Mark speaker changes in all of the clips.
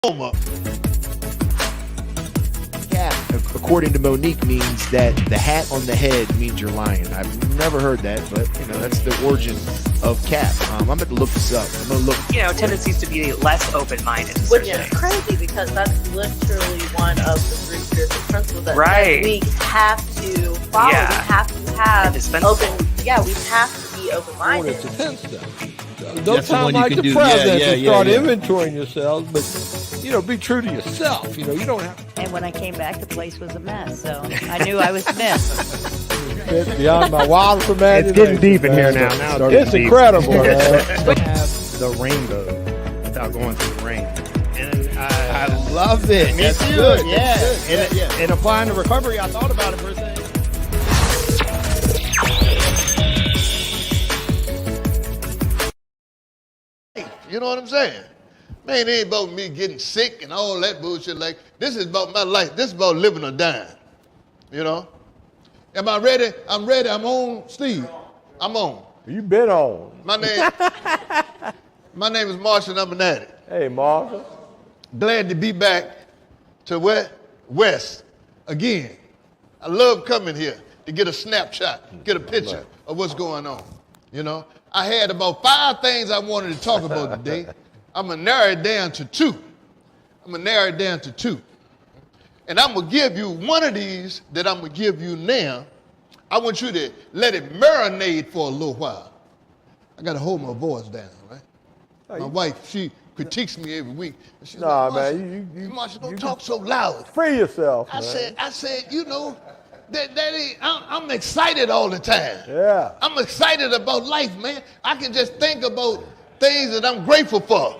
Speaker 1: Cap, according to Monique, means that the hat on the head means you're lying. I've never heard that, but that's the origin of cap. I'm going to look this up. I'm going to look.
Speaker 2: Tendencies to be less open-minded.
Speaker 3: Which is crazy because that's literally one of the three spiritual principles that we have to follow.
Speaker 2: Yeah.
Speaker 3: We have to have open. Yeah, we have to be open-minded.
Speaker 4: It's a 10 step. Don't sound like the president to start inventorying yourselves, but be true to yourself. You don't have.
Speaker 5: And when I came back, the place was a mess, so I knew I was missed.
Speaker 4: It's beyond my wildest imagination.
Speaker 1: It's getting deep in here now.
Speaker 4: It's incredible.
Speaker 1: Man. Have the rainbow without going through the rain. And I love it.
Speaker 6: Me too.
Speaker 1: Good.
Speaker 6: Yeah. And applying the recovery, I thought about it for a second.
Speaker 7: You know what I'm saying? Man, it ain't about me getting sick and all that bullshit. Like, this is about my life. This is about living or dying. Am I ready? I'm ready. I'm on, Steve. I'm on.
Speaker 4: You been on.
Speaker 7: My name is Marshall Numbanati.
Speaker 4: Hey, Marshall.
Speaker 7: Glad to be back to West again. I love coming here to get a snapshot, get a picture of what's going on. I had about 5 things I wanted to talk about today. I'm going to narrow it down to 2. And I'm going to give you one of these that I'm going to give you now. I want you to let it marinate for a little while. I got to hold my voice down, right? My wife, she critiques me every week. She's like,
Speaker 4: man,
Speaker 7: Marshall, don't talk so loud.
Speaker 4: Free yourself,
Speaker 7: I said, that ain't, I'm excited all the time.
Speaker 4: Yeah.
Speaker 7: I'm excited about life, man. I can just think about things that I'm grateful for.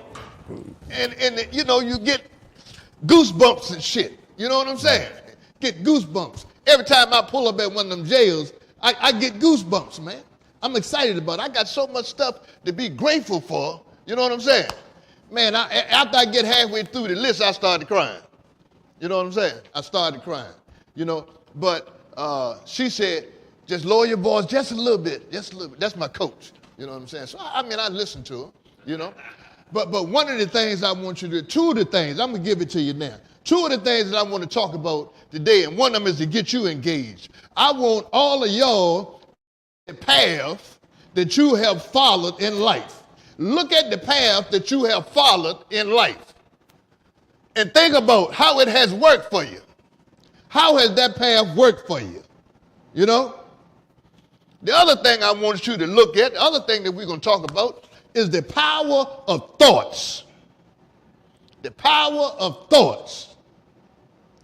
Speaker 7: And you get goosebumps and shit. You know what I'm saying? Get goosebumps. Every time I pull up at one of them jails, I get goosebumps, man. I'm excited about it. I got so much stuff to be grateful for. You know what I'm saying? Man, after I get halfway through the list, I started crying. You know what I'm saying? I started crying. But she said, just lower your voice just a little bit. That's my coach. You know what I'm saying? So, I listened to her, But one of the things I want you to do, 2 of the things, I'm going to give it to you now. 2 of the things that I want to talk about today, and one of them is to get you engaged. I want all of y'all the path that you have followed in life. Look at the path that you have followed in life and think about how it has worked for you. How has that path worked for you? The other thing I want you to look at, the other thing that we're going to talk about is the power of thoughts. The power of thoughts.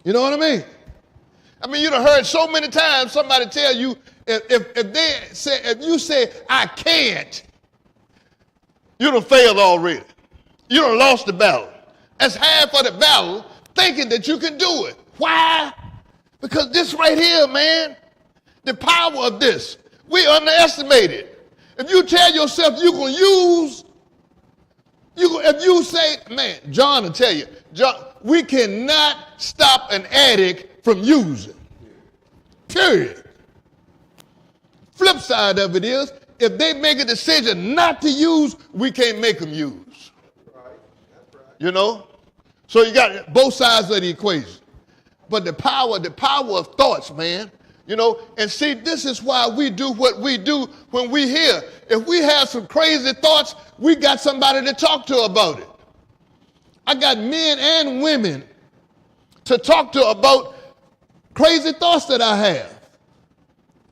Speaker 7: You know what I mean? You done heard so many times somebody tell you, if you say, I can't, you done failed already. You done lost the battle. That's half of the battle, thinking that you can do it. Why? Because this right here, man, the power of this, we underestimate it. If you tell yourself you're going to use, if you say, man, John will tell you, we cannot stop an addict from using. Period. Flip side of it is, if they make a decision not to use, we can't make them use. So you got both sides of the equation. But the power of thoughts, man. And see, this is why we do what we do when we hear. If we have some crazy thoughts, we got somebody to talk to about it. I got men and women to talk to about crazy thoughts that I have.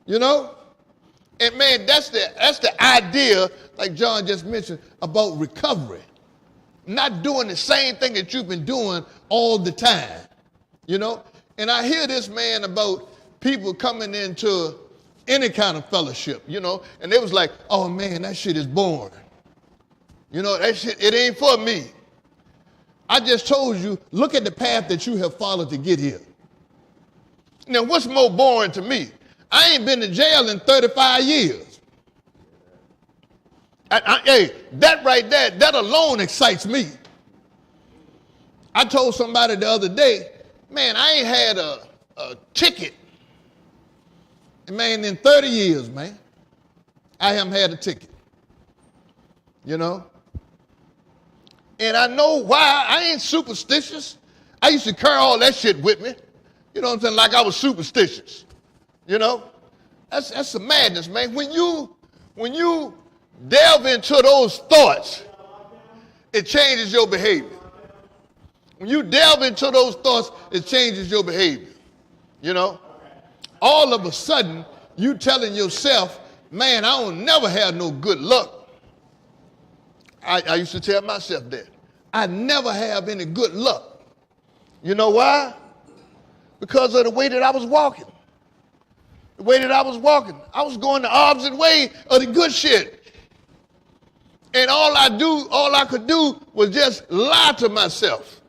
Speaker 7: And man, that's the idea, like John just mentioned, about recovery. Not doing the same thing that you've been doing all the time. And I hear this, man, about people coming into any kind of fellowship, and they was like, oh man, that shit is boring. That shit, it ain't for me. I just told you, look at the path that you have followed to get here. Now, what's more boring to me? I ain't been to jail in 35 years. Hey, that right there, that alone excites me. I told somebody the other day, man, I ain't had a ticket, man, in 30 years, man. I haven't had a ticket. And I know why. I ain't superstitious. I used to carry all that shit with me. You know what I'm saying? Like I was superstitious. You know? That's some madness, man. When you delve into those thoughts, it changes your behavior. When you delve into those thoughts, it changes your behavior. You know? All of a sudden, you telling yourself, man, I don't never have no good luck. I used to tell myself that. I never have any good luck. You know why? Because of the way that I was walking. The way that I was walking. I was going the opposite way of the good shit. And all I could do was just lie to myself.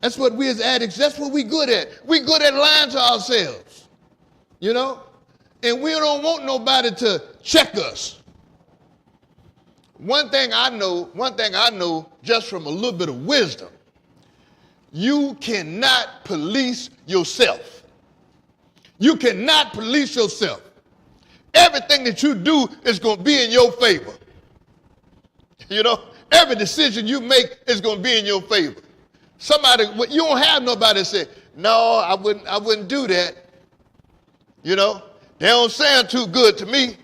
Speaker 7: That's what we as addicts, that's what we good at. We good at lying to ourselves. You know? And we don't want nobody to check us. One thing I know just from a little bit of wisdom, you cannot police yourself. You cannot police yourself. Everything that you do is going to be in your favor. You know, every decision you make is going to be in your favor. You don't have nobody say, no, I wouldn't do that. You know, they don't sound too good to me.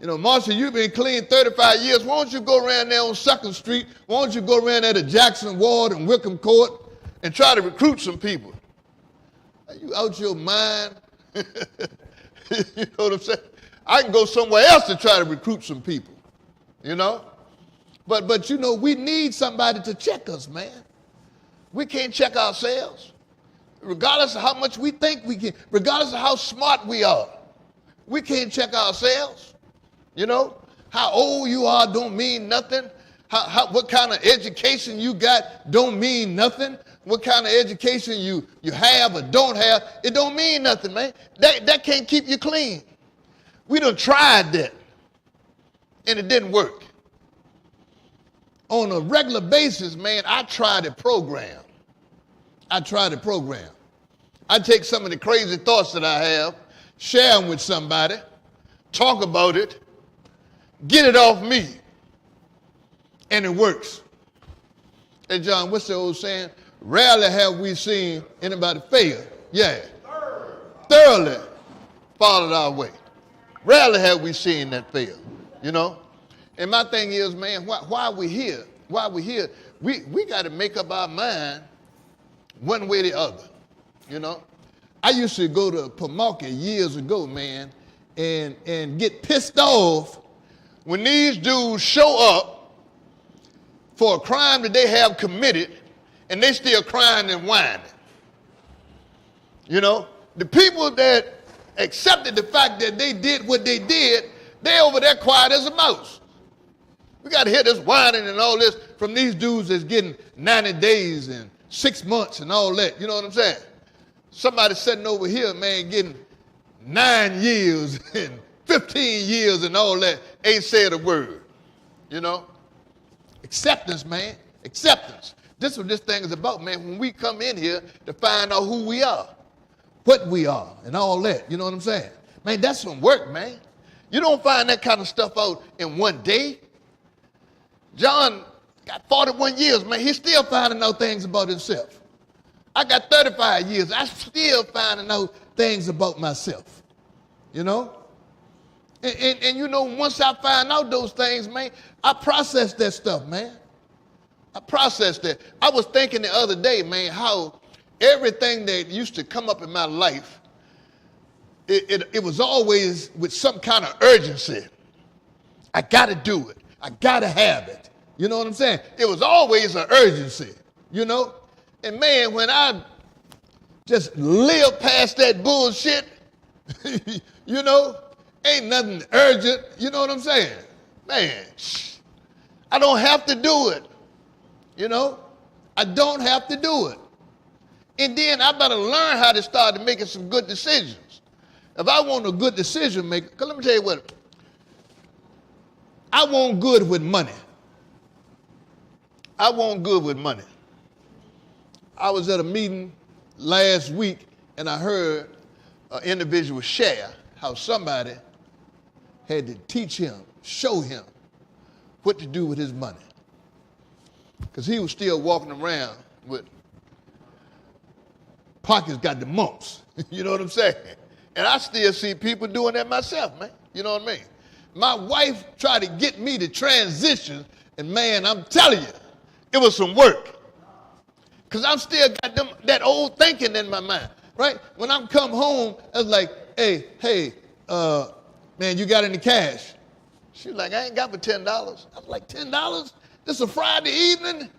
Speaker 7: You know, Marcia, you've been clean 35 years. Why don't you go around there on 2nd Street? Why don't you go around there to Jackson Ward and Wickham Court and try to recruit some people? Are you out your mind? You know what I'm saying? I can go somewhere else to try to recruit some people, you know? But you know, we need somebody to check us, man. We can't check ourselves. Regardless of how much we think we can, regardless of how smart we are, we can't check ourselves. You know, how old you are don't mean nothing. What kind of education you got don't mean nothing. What kind of education you have or don't have, it don't mean nothing, man. That can't keep you clean. We done tried that, and it didn't work. On a regular basis, man, I try to program. I take some of the crazy thoughts that I have, share them with somebody, talk about it, get it off me, and it works. Hey, John, what's the old saying? Rarely have we seen anybody fail. Yeah. Thoroughly followed our way. Rarely have we seen that fail, you know? And my thing is, man, why are we here? We got to make up our mind one way or the other, you know? I used to go to Pamunkey years ago, man, and get pissed off when these dudes show up for a crime that they have committed and they still crying and whining. You know, the people that accepted the fact that they did what they did, they over there quiet as a mouse. We got to hear this whining and all this from these dudes that's getting 90 days and 6 months and all that. You know what I'm saying? Somebody sitting over here, man, getting 9 years and 15 years and all that, ain't said a word. You know? Acceptance, man. Acceptance. This is what this thing is about, man. When we come in here to find out who we are, what we are, and all that. You know what I'm saying? Man, that's some work, man. You don't find that kind of stuff out in one day. John got 41 years, man. He's still finding out things about himself. I got 35 years. I still finding out things about myself. You know? And you know, once I find out those things, man, I process that stuff, man. I process that. I was thinking the other day, man, how everything that used to come up in my life, it was always with some kind of urgency. I got to do it. I got to have it. You know what I'm saying? It was always an urgency, you know? And man, when I just live past that bullshit, you know, ain't nothing urgent. You know what I'm saying? Man, I don't have to do it. You know? I don't have to do it. And then I better learn how to start making some good decisions. If I want a good decision maker, because let me tell you what, I want good with money. I want good with money. I was at a meeting last week and I heard an individual share how somebody had to teach him, show him what to do with his money. because he was still walking around with pockets got the mumps. You know what I'm saying? And I still see people doing that myself, man. You know what I mean? My wife tried to get me to transition, and man, I'm telling you, it was some work. Because I'm still got that old thinking in my mind, right? When I come home, I was like, hey, man, you got any cash? She was like, I ain't got but $10. I was like, $10? This a Friday evening?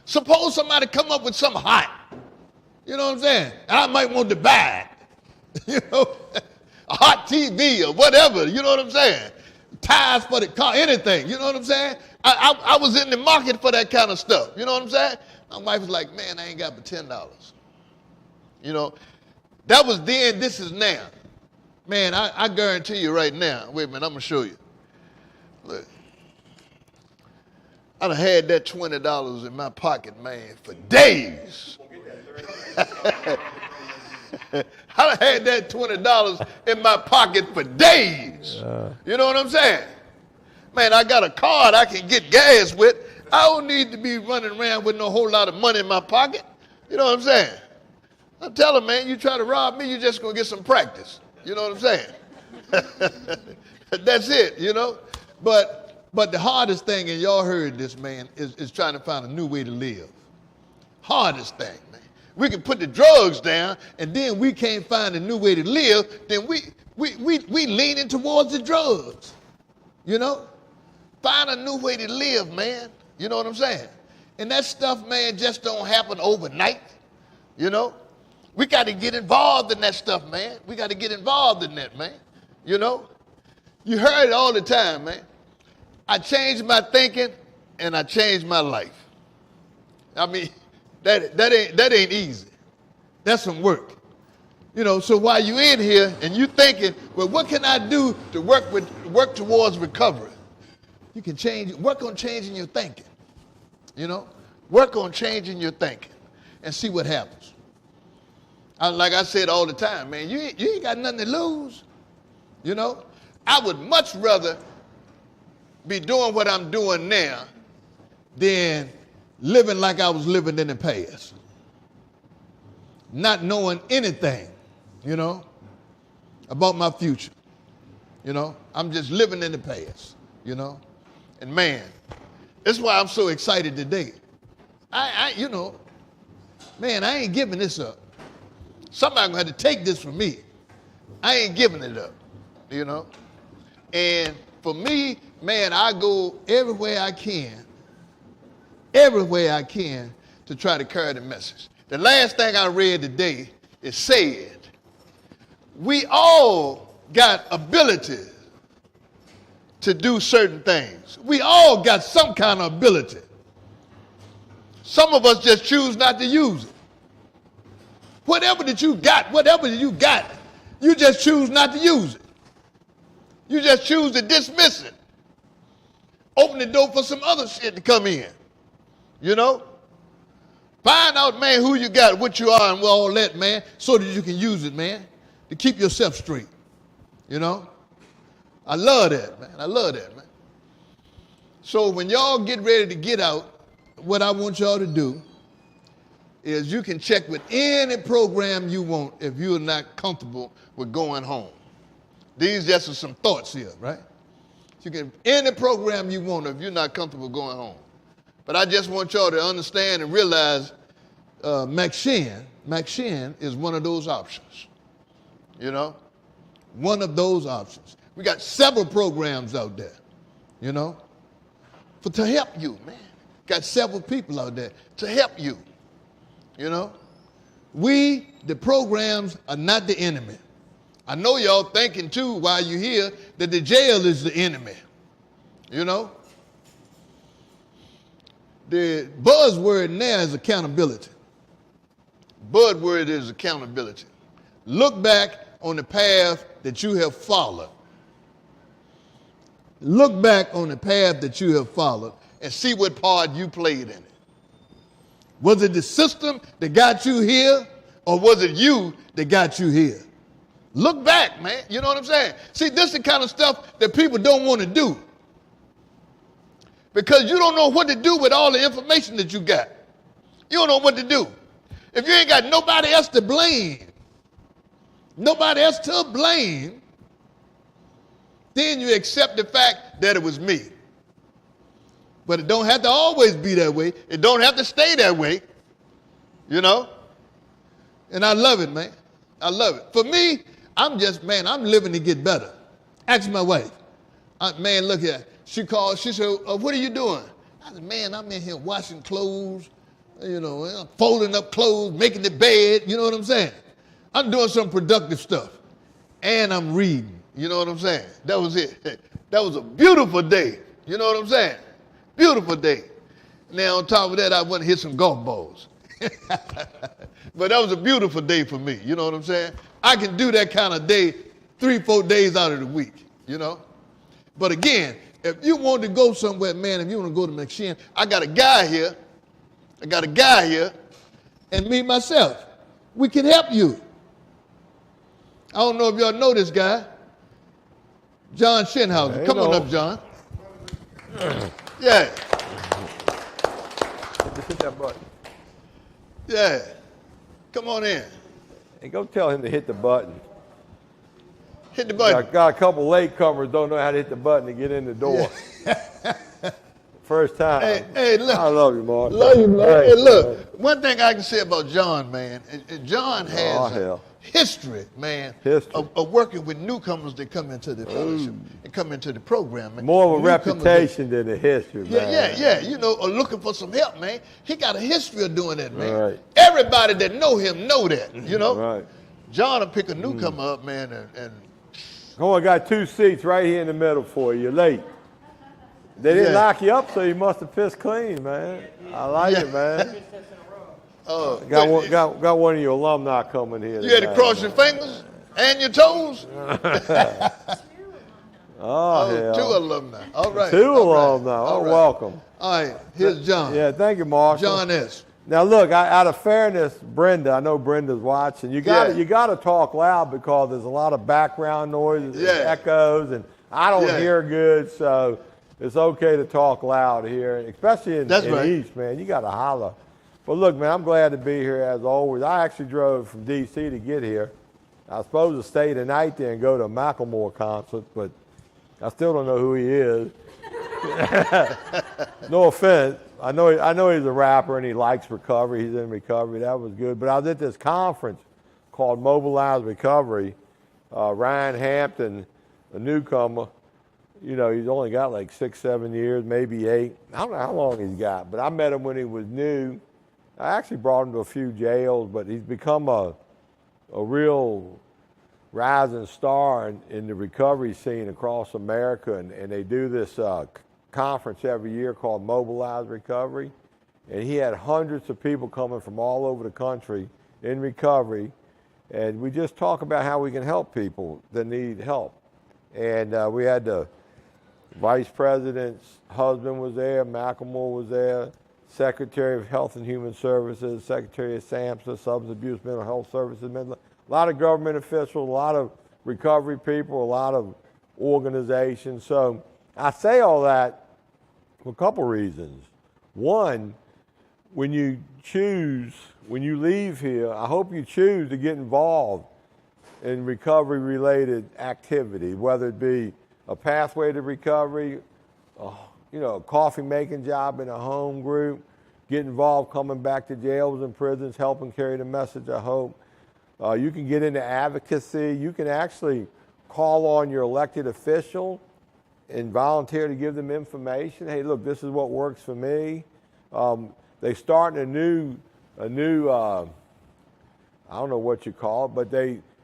Speaker 7: Suppose somebody come up with something hot. You know what I'm saying? And I might want to buy it. You know, a hot TV or whatever. You know what I'm saying? Tires for the car, anything. You know what I'm saying? I was in the market for that kind of stuff. You know what I'm saying? My wife was like, man, I ain't got but $10. You know, that was then, this is now. Man, I guarantee you right now. Wait a minute, I'm going to show you. Look. I'd have had that $20 in my pocket, man, for days. I'd have had that $20 in my pocket for days. You know what I'm saying? Man, I got a card I can get gas with. I don't need to be running around with no whole lot of money in my pocket. You know what I'm saying? I'm telling man, you try to rob me, you're just going to get some practice. You know what I'm saying? That's it, you know? But the hardest thing, and y'all heard this, man, is trying to find a new way to live. Hardest thing, man. We can put the drugs down, and then we can't find a new way to live, then we leaning towards the drugs. You know? Find a new way to live, man. You know what I'm saying? And that stuff, man, just don't happen overnight. You know? We got to get involved in that stuff, man. We got to get involved in that, man. You know? You heard it all the time, man. I changed my thinking and I changed my life. I mean, that ain't easy. That's some work. You know, so while you're in here and you thinking, well, what can I do to work towards recovery? You can work on changing your thinking. You know, work on changing your thinking and see what happens. Like I said all the time, man, you ain't got nothing to lose. You know, I would much rather be doing what I'm doing now than living like I was living in the past. Not knowing anything, you know, about my future. You know, I'm just living in the past, you know. And man, that's why I'm so excited today. You know, man, I ain't giving this up. Somebody gonna have to take this from me. I ain't giving it up, you know. And for me, man, I go everywhere I can to try to carry the message. The last thing I read today, it said, we all got ability to do certain things. We all got some kind of ability. Some of us just choose not to use it. Whatever you got, you just choose not to use it. You just choose to dismiss it. Open the door for some other shit to come in. You know? Find out, man, who you got, what you are, and all that, man, so that you can use it, man, to keep yourself straight. You know? I love that, man. I love that, man. So when y'all get ready to get out, what I want y'all to do is you can check with any program you want if you're not comfortable with going home. These just are some thoughts here, right? You can any program you want if you're not comfortable going home. But I just want y'all to understand and realize McShin is one of those options. You know? One of those options. We got several programs out there, you know, to help you, man. Got several people out there to help you, you know. The programs are not the enemy. I know y'all thinking too while you're here that the jail is the enemy, you know. The buzzword now is accountability. Buzzword is accountability. Look back on the path that you have followed. Look back on the path that you have followed and see what part you played in it. Was it the system that got you here, or was it you that got you here? Look back, man. You know what I'm saying? See, this is the kind of stuff that people don't want to do. because you don't know what to do with all the information that you got. You don't know what to do. If you ain't got nobody else to blame, then you accept the fact that it was me. But it don't have to always be that way. It don't have to stay that way, you know? And I love it, man. I love it. For me, I'm living to get better. Ask my wife. Man, look here. She called, she said, what are you doing? I said, man, I'm in here washing clothes, you know, folding up clothes, making the bed, you know what I'm saying? I'm doing some productive stuff. And I'm reading, you know what I'm saying? That was it. That was a beautiful day, you know what I'm saying? Beautiful day. Now, on top of that, I went and hit some golf balls. But that was a beautiful day for me, you know what I'm saying? I can do that kind of day 3-4 days out of the week, you know? But again, if you want to go somewhere, man, if you want to go to McShin, I got a guy here, and me, myself, we can help you. I don't know if y'all know this guy, John Shinhauser. Come on up, John. Yeah.
Speaker 4: Just hit that button.
Speaker 7: Yeah. Come on in.
Speaker 4: And go tell him to hit the button.
Speaker 7: Hit the button.
Speaker 4: Got a couple latecomers don't know how to hit the button to get in the door. Yeah. First time.
Speaker 7: Hey, look.
Speaker 4: I love you, Mark.
Speaker 7: Love you, man. Hey, look. One thing I can say about John, man, John has a history, man, of working with newcomers that come into the fellowship and come into the program. Man.
Speaker 4: More of a reputation than a history, man.
Speaker 7: Yeah. You know, or looking for some help, man. He got a history of doing that, man.
Speaker 4: Right.
Speaker 7: Everybody that know him know that, you know.
Speaker 4: Right.
Speaker 7: John will pick a newcomer up, man, and
Speaker 4: oh, I got 2 seats right here in the middle for you. You're late. They didn't lock you up, so you must have pissed clean, man. I like it, man. Got one of your alumni coming here.
Speaker 7: You had to cross your fingers and your toes?
Speaker 4: Oh,
Speaker 7: 2 alumni. All right.
Speaker 4: 2 alumni. Oh,
Speaker 7: right.
Speaker 4: Welcome.
Speaker 7: All right. Here's John.
Speaker 4: Yeah, thank you, Marshall.
Speaker 7: John S.
Speaker 4: Now, look, out of fairness, Brenda, I know Brenda's watching. You got to talk loud because there's a lot of background noises and echoes, and I don't hear good, so it's okay to talk loud here, especially in East, man. You got to holler. But look, man, I'm glad to be here as always. I actually drove from D.C. to get here. I was supposed to stay the night there and go to a Macklemore concert, but I still don't know who he is. No offense. I know he's a rapper and he likes recovery. He's in recovery. That was good. But I was at this conference called Mobilize Recovery. Ryan Hampton, a newcomer, you know, he's only got like 6-7 years, maybe 8. I don't know how long he's got, but I met him when he was new. I actually brought him to a few jails, but he's become a real rising star in the recovery scene across America, and they do this conference every year called Mobilize Recovery, and he had hundreds of people coming from all over the country in recovery, and we just talk about how we can help people that need help. And we had the Vice President's husband was there, Macklemore was there, Secretary of Health and Human Services, Secretary of SAMHSA, Substance Abuse Mental Health Services, a lot of government officials, a lot of recovery people, a lot of organizations. So I say all that for a couple reasons. One, when you leave here, I hope you choose to get involved in recovery-related activity, whether it be a pathway to recovery, a coffee-making job in a home group, get involved coming back to jails and prisons, helping carry the message of hope. You can get into advocacy. You can actually call on your elected official and volunteer to give them information. Hey, look, this is what works for me. They starting a new I don't know what you call it, but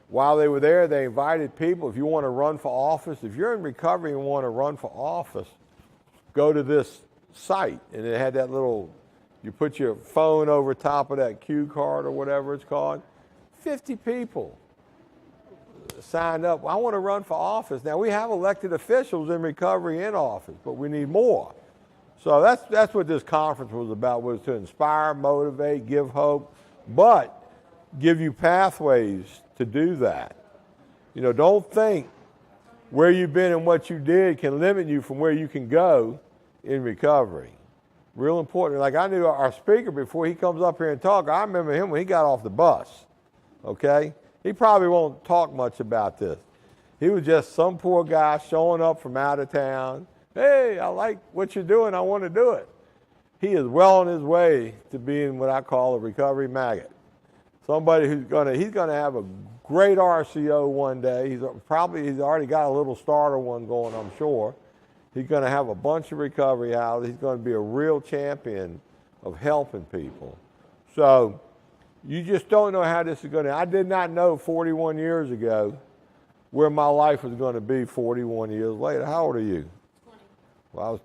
Speaker 4: while they were there, they invited people, if you want to run for office, if you're in recovery and want to run for office, go to this site. And it had that you put your phone over top of that cue card or whatever it's called. 50 people signed up. I want to run for office. Now, we have elected officials in recovery in office, but we need more. So that's what this conference was about, was to inspire, motivate, give hope, but give you pathways to do that. You know, don't think where you've been and what you did can limit you from where you can go in recovery. Real important. Like I knew our speaker before he comes up here and talk. I remember him when he got off the bus. Okay? He probably won't talk much about this. He was just some poor guy showing up from out of town. Hey, I like what you're doing. I want to do it. He is well on his way to being what I call a recovery maggot. Somebody he's gonna have a great RCO one day. He's already got a little starter one going, I'm sure. He's gonna have a bunch of recovery hours. He's gonna be a real champion of helping people. So you just don't know how this is gonna. I did not know 41 years ago where my life was gonna be 41 years later. How old are you?
Speaker 3: 20.
Speaker 4: Well, I was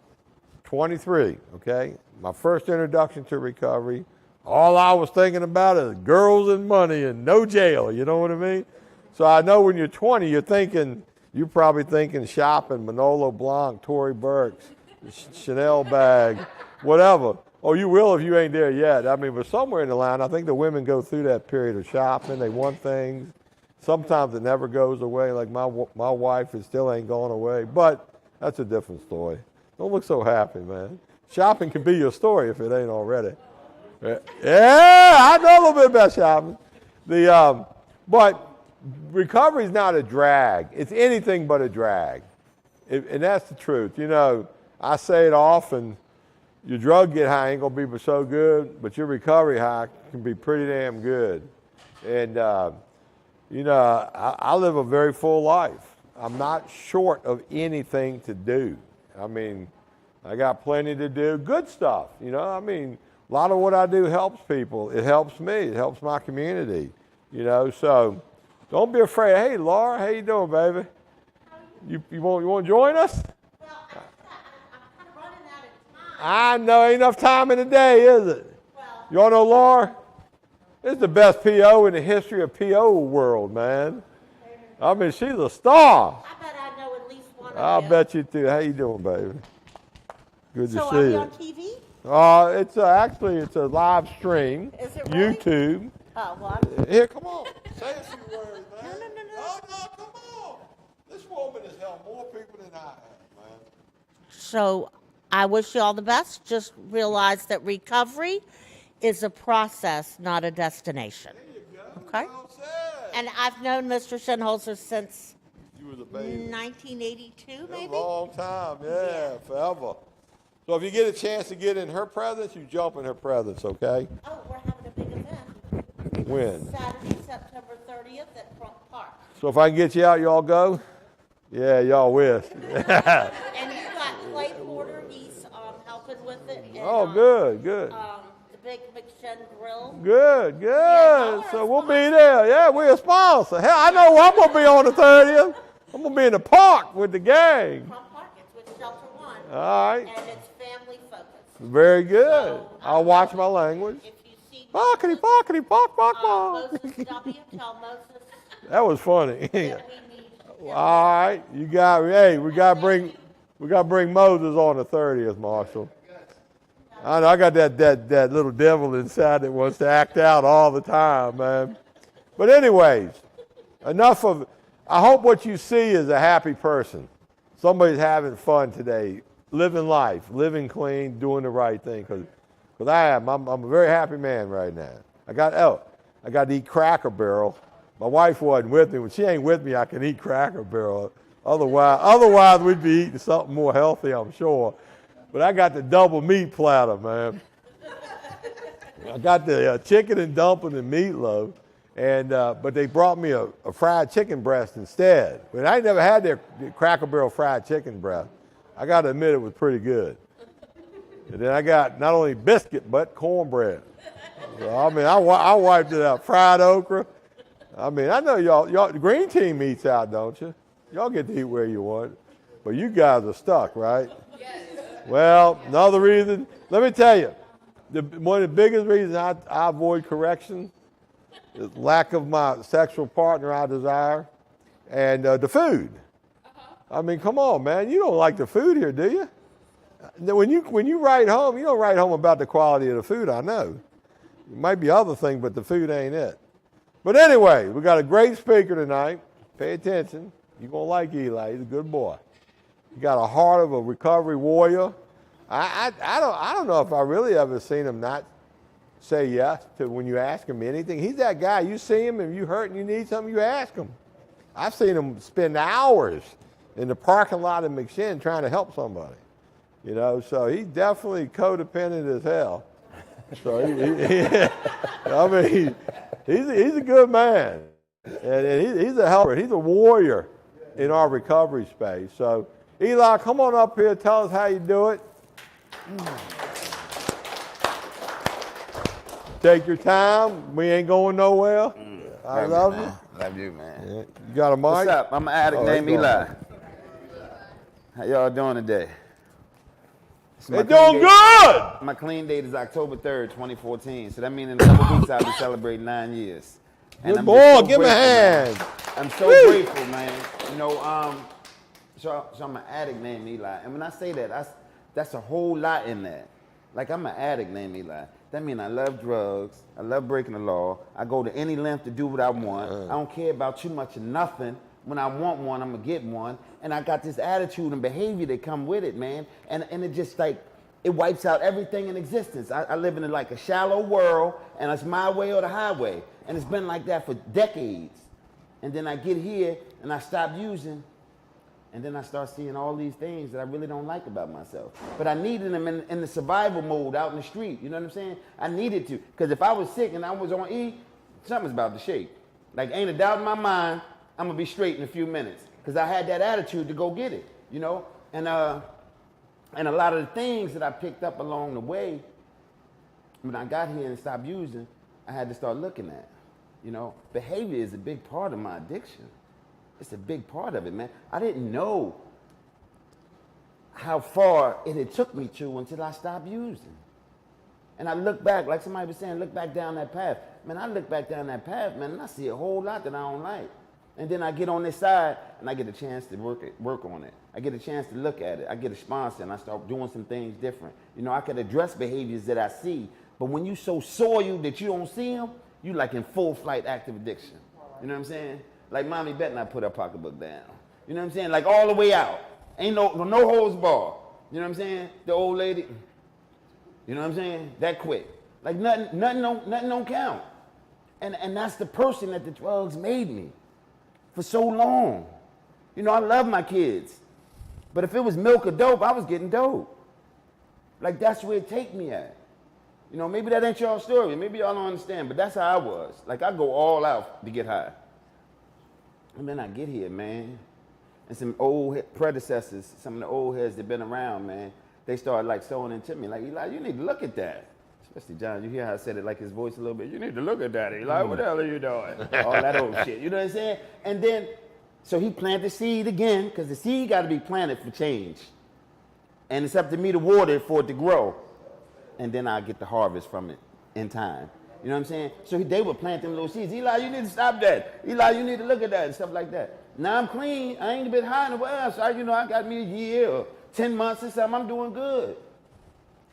Speaker 4: 23, okay? My first introduction to recovery. All I was thinking about is girls and money and no jail, you know what I mean? So I know when you're 20, you're probably thinking shopping, Manolo Blahnik, Tory Burks, Chanel bag, whatever. Oh, you will if you ain't there yet. I mean, but somewhere in the line, I think the women go through that period of shopping. They want things. Sometimes it never goes away. Like my wife, it still ain't going away. But that's a different story. Don't look so happy, man. Shopping can be your story if it ain't already. Yeah, I know a little bit about shopping. But recovery is not a drag. It's anything but a drag. And that's the truth. You know, I say it often, your drug get high ain't going to be so good, but your recovery high can be pretty damn good. And, you know, I live a very full life. I'm not short of anything to do. I mean, I got plenty to do. Good stuff, you know. I mean, a lot of what I do helps people. It helps me. It helps my community, you know. So don't be afraid. Hey, Laura, how you doing, baby? You want to join us?
Speaker 8: Well, I'm kind of running out of time.
Speaker 4: I know. Ain't enough time in the day, is it?
Speaker 8: Well,
Speaker 4: You all know Laura? This is the best PO in the history of PO world, man. I mean, she's a star.
Speaker 8: I bet I know at least one of
Speaker 4: I'll
Speaker 8: you.
Speaker 4: bet you too. How you doing, baby? Good to
Speaker 8: So
Speaker 4: see
Speaker 8: are we
Speaker 4: you.
Speaker 8: on TV?
Speaker 4: It's actually a live stream.
Speaker 8: Is it really?
Speaker 4: YouTube.
Speaker 8: Oh, well,
Speaker 4: Here, come on. Say a few words, man.
Speaker 8: No.
Speaker 4: No, come on. This woman has helped more people than I have, man.
Speaker 8: So I wish you all the best. Just realize that recovery is a process, not a destination.
Speaker 4: There you go.
Speaker 8: Okay.
Speaker 4: Well said.
Speaker 8: And I've known Mr. Shinholzer since
Speaker 4: You was a baby.
Speaker 8: 1982, maybe?
Speaker 4: A long time, yeah, forever. So if you get a chance to get in her presence, you jump in her presence, okay?
Speaker 8: Oh, we're having a big event.
Speaker 4: When?
Speaker 8: Saturday, September 30th at Front Park.
Speaker 4: So if I can get you out, y'all go? Yeah, y'all wish.
Speaker 8: And you got Clay Porter. He's helping with it. And,
Speaker 4: Oh, good.
Speaker 8: The big McShen Grill.
Speaker 4: Good.
Speaker 8: Yeah,
Speaker 4: So we'll be there. Yeah, we're a sponsor. Hell, I know I'm going to be on the 30th. I'm going to be in the park with the gang.
Speaker 8: Front Park. It's with Shelter One.
Speaker 4: All right.
Speaker 8: And it's family focused.
Speaker 4: Very good.
Speaker 8: So,
Speaker 4: I'll watch my language.
Speaker 8: If you see
Speaker 4: Pockety,
Speaker 8: Moses
Speaker 4: pock.
Speaker 8: W, tell Moses
Speaker 4: That was funny.
Speaker 8: that we need him.
Speaker 4: All right. We got to bring Moses on the 30th, Marshall. I know I got that little devil inside that wants to act out all the time, man. But anyways, enough of. I hope what you see is a happy person. Somebody's having fun today, living life, living clean, doing the right thing. Because I am. I'm a very happy man right now. I got to eat Cracker Barrel. My wife wasn't with me. When she ain't with me, I can eat Cracker Barrel. Otherwise we'd be eating something more healthy, I'm sure. But I got the double meat platter, man. I got the chicken and dumpling and meatloaf, but they brought me a fried chicken breast instead. But I ain't never had their Cracker Barrel fried chicken breast. I got to admit it was pretty good. And then I got not only biscuit but cornbread. So, I mean, I wiped it out. Fried okra. I mean, I know y'all. The green team eats out, don't you? Y'all get to eat where you want. But you guys are stuck, right? Yes. Well, another reason, let me tell you, one of the biggest reasons I avoid correction is lack of my sexual partner I desire and the food. I mean, come on, man. You don't like the food here, do you? When you write home, you don't write home about the quality of the food, I know. It might be other things, but the food ain't it. But anyway, we got a great speaker tonight. Pay attention. You're going to like Eli. He's a good boy. He got a heart of a recovery warrior. I don't know if I really ever seen him not say yes to when you ask him anything. He's that guy. You see him and you hurt and you need something, you ask him. I've seen him spend hours in the parking lot of McShin trying to help somebody. You know, so he's definitely codependent as hell. So I mean, he's a good man, and he's a helper. He's a warrior in our recovery space. So Eli, come on up here. Tell us how you do it. Take your time. We ain't going nowhere. I love you.
Speaker 9: Love you, man.
Speaker 4: Yeah. You got a mic?
Speaker 9: What's up? I'm an addict named Eli. How y'all doing today?
Speaker 4: They're doing good!
Speaker 9: My clean date is October 3rd, 2014. So that means in a couple weeks I'll be celebrating 9 years. And
Speaker 4: good boy,
Speaker 9: so
Speaker 4: give me a hand.
Speaker 9: Man. I'm so grateful, man. You know, so I'm an addict named Eli. And when I say that, that's a whole lot in that. Like, I'm an addict named Eli. That means I love drugs. I love breaking the law. I go to any length to do what I want. I don't care about too much of nothing. When I want one, I'm going to get one. And I got this attitude and behavior that come with it, man. And it just like, it wipes out everything in existence. I live in like a shallow world, and it's my way or the highway. And it's been like that for decades. And then I get here, and I stop using. And then I start seeing all these things that I really don't like about myself. But I needed them in the survival mode out in the street. You know what I'm saying? I needed to. Because if I was sick and I was on E, something's about to shake. Like, ain't a doubt in my mind, I'm going to be straight in a few minutes. Because I had that attitude to go get it, you know? And a lot of the things that I picked up along the way, when I got here and stopped using, I had to start looking at. You know, behavior is a big part of my addiction. It's a big part of it, man. I didn't know how far it had took me to until I stopped using. And I look back, like somebody was saying, look back down that path. Man, I look back down that path, man, and I see a whole lot that I don't like. And then I get on this side, and I get a chance to work on it. I get a chance to look at it. I get a sponsor, and I start doing some things different. You know, I can address behaviors that I see, but when you so soiled that you don't see them, you like in full flight active addiction. You know what I'm saying? Like Mommy better not put her pocketbook down. You know what I'm saying? Like all the way out. Ain't no holds barred. You know what I'm saying? The old lady, you know what I'm saying? That quick. Like nothing don't count. And that's the person that the drugs made me for so long. You know, I love my kids. But if it was milk or dope, I was getting dope. Like that's where it take me at. You know, maybe that ain't y'all's story. Maybe y'all don't understand, but that's how I was. Like I go all out to get high. And then I get here, man, and some old predecessors, some of the old heads that been around, man, they started like sewing into me, like, Eli, you need to look at that. Especially John, you hear how I said it like his voice a little bit. You need to look at that, Eli. What the hell are you doing? All that old shit. You know what I'm saying? And then, so he planted the seed again, because the seed got to be planted for change. And it's up to me to water it for it to grow. And then I'll get the harvest from it in time. You know what I'm saying? So they would plant them little seeds. Eli, you need to stop that. Eli, you need to look at that and stuff like that. Now I'm clean. I ain't been high in a while. So I got me a year or 10 months or something. I'm doing good.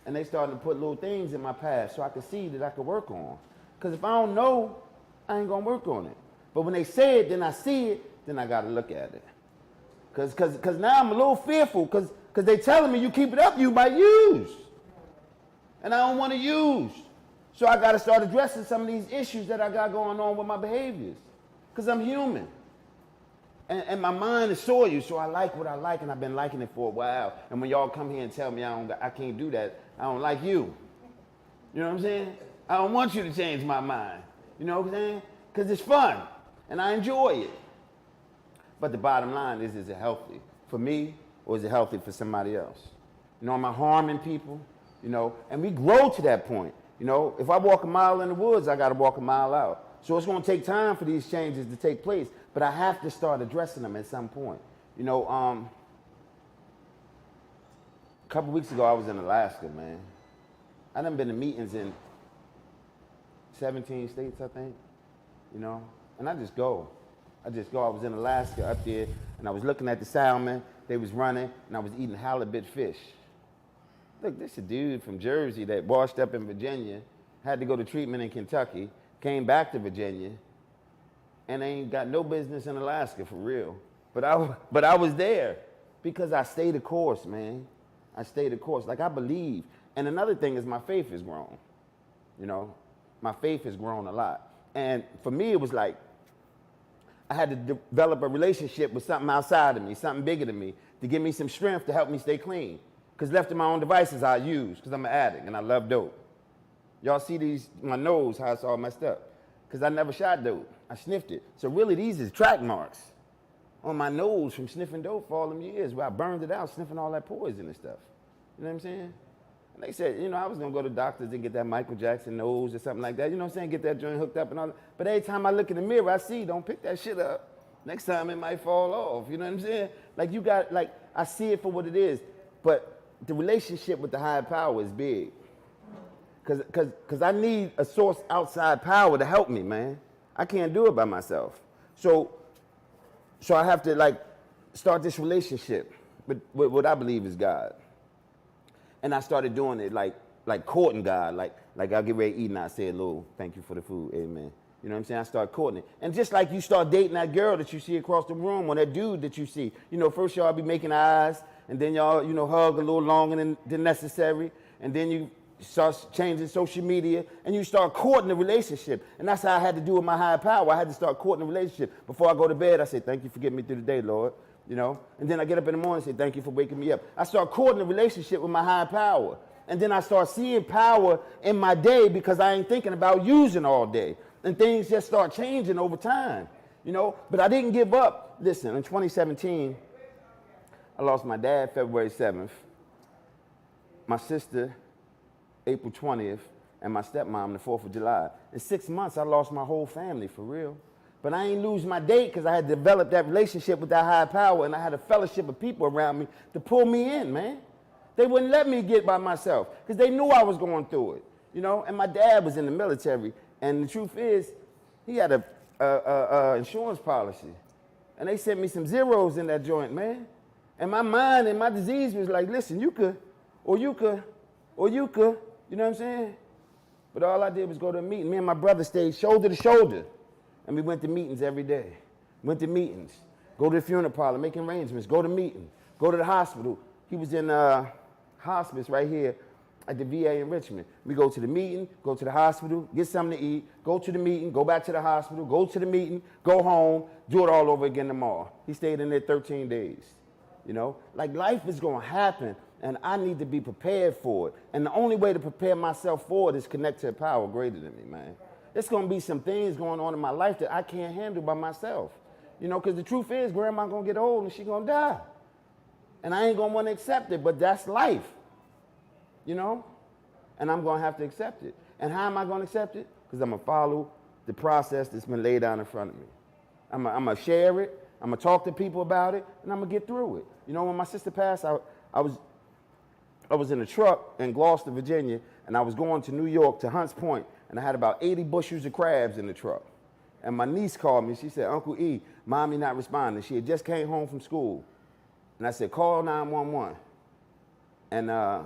Speaker 9: And they started to put little things in my past so I could see that I could work on. Because if I don't know, I ain't going to work on it. But when they say it, then I see it, then I got to look at it. Because now I'm a little fearful because they telling me you keep it up, you might use. And I don't want to use. So I got to start addressing some of these issues that I got going on with my behaviors. Because I'm human. And my mind is soiled, so I like what I like, and I've been liking it for a while. And when y'all come here and tell me I can't do that, I don't like you. You know what I'm saying? I don't want you to change my mind. You know what I'm saying? Because it's fun, and I enjoy it. But the bottom line is it healthy for me, or is it healthy for somebody else? You know, am I harming people? You know, and we grow to that point. You know, if I walk a mile in the woods, I got to walk a mile out. So it's going to take time for these changes to take place, but I have to start addressing them at some point. You know, a couple weeks ago, I was in Alaska, man. I done been to meetings in 17 states, I think, you know, and I just go. I was in Alaska up there, and I was looking at the salmon. They was running, and I was eating halibut fish. Look, this is a dude from Jersey that washed up in Virginia, had to go to treatment in Kentucky, came back to Virginia, and ain't got no business in Alaska for real. But I was there because I stayed the course, man. I stayed the course. Like I believe. And another thing is my faith has grown. You know, my faith has grown a lot. And for me, it was like I had to develop a relationship with something outside of me, something bigger than me, to give me some strength to help me stay clean. Because left to my own devices, I use, because I'm an addict and I love dope. Y'all see my nose, how it's all messed up. Because I never shot dope. I sniffed it. So really, these is track marks on my nose from sniffing dope for all them years, where I burned it out, sniffing all that poison and stuff. You know what I'm saying? And they said, you know, I was going to go to doctors and get that Michael Jackson nose or something like that. You know what I'm saying? Get that joint hooked up and all that. But every time I look in the mirror, I see, don't pick that shit up. Next time it might fall off. You know what I'm saying? Like you got, like, I see it for what it is. But the relationship with the higher power is big. Because I need a source outside power to help me, man. I can't do it by myself. So I have to, like, start this relationship with what I believe is God. And I started doing it like courting God. Like I'll get ready to eat and I say a little, thank you for the food, amen. You know what I'm saying? I start courting it. And just like you start dating that girl that you see across the room or that dude that you see, you know, first y'all be making eyes and then y'all, you know, hug a little longer than necessary. And then you start changing social media and you start courting the relationship. And that's how I had to do with my higher power. I had to start courting the relationship. Before I go to bed, I say, thank you for getting me through the day, Lord. You know, and then I get up in the morning and say, thank you for waking me up. I start courting the relationship with my higher power. And then I start seeing power in my day because I ain't thinking about using all day. And things just start changing over time, you know. But I didn't give up. Listen, in 2017, I lost my dad February 7th, my sister April 20th, and my stepmom the 4th of July. In 6 months, I lost my whole family, for real. But I ain't lose my date because I had developed that relationship with that higher power and I had a fellowship of people around me to pull me in, man. They wouldn't let me get by myself because they knew I was going through it, you know. And my dad was in the military, and the truth is, he had a insurance policy, and they sent me some zeros in that joint, man. And my mind and my disease was like, listen, you could, or you could, or you could, you know what I'm saying? But all I did was go to a meeting. Me and my brother stayed shoulder to shoulder. And we went to meetings every day. Went to meetings. Go to the funeral parlor, make arrangements. Go to meeting. Go to the hospital. He was in hospice right here at the VA in Richmond. We go to the meeting, go to the hospital, get something to eat, go to the meeting, go back to the hospital, go to the meeting, go home, do it all over again tomorrow. He stayed in there 13 days. You know, like life is going to happen and I need to be prepared for it. And the only way to prepare myself for it is connect to a power greater than me, man. There's going to be some things going on in my life that I can't handle by myself. You know, because the truth is, grandma going to get old and she going to die. And I ain't going to want to accept it, but that's life. You know? And I'm going to have to accept it. And how am I going to accept it? Because I'm going to follow the process that's been laid down in front of me. I'm going to share it. I'm going to talk to people about it. And I'm going to get through it. You know, when my sister passed, I was in a truck in Gloucester, Virginia, and I was going to New York to Hunts Point. And I had about 80 bushels of crabs in the truck. And my niece called me. She said, Uncle E, Mommy not responding. She had just came home from school. And I said, call 911. And I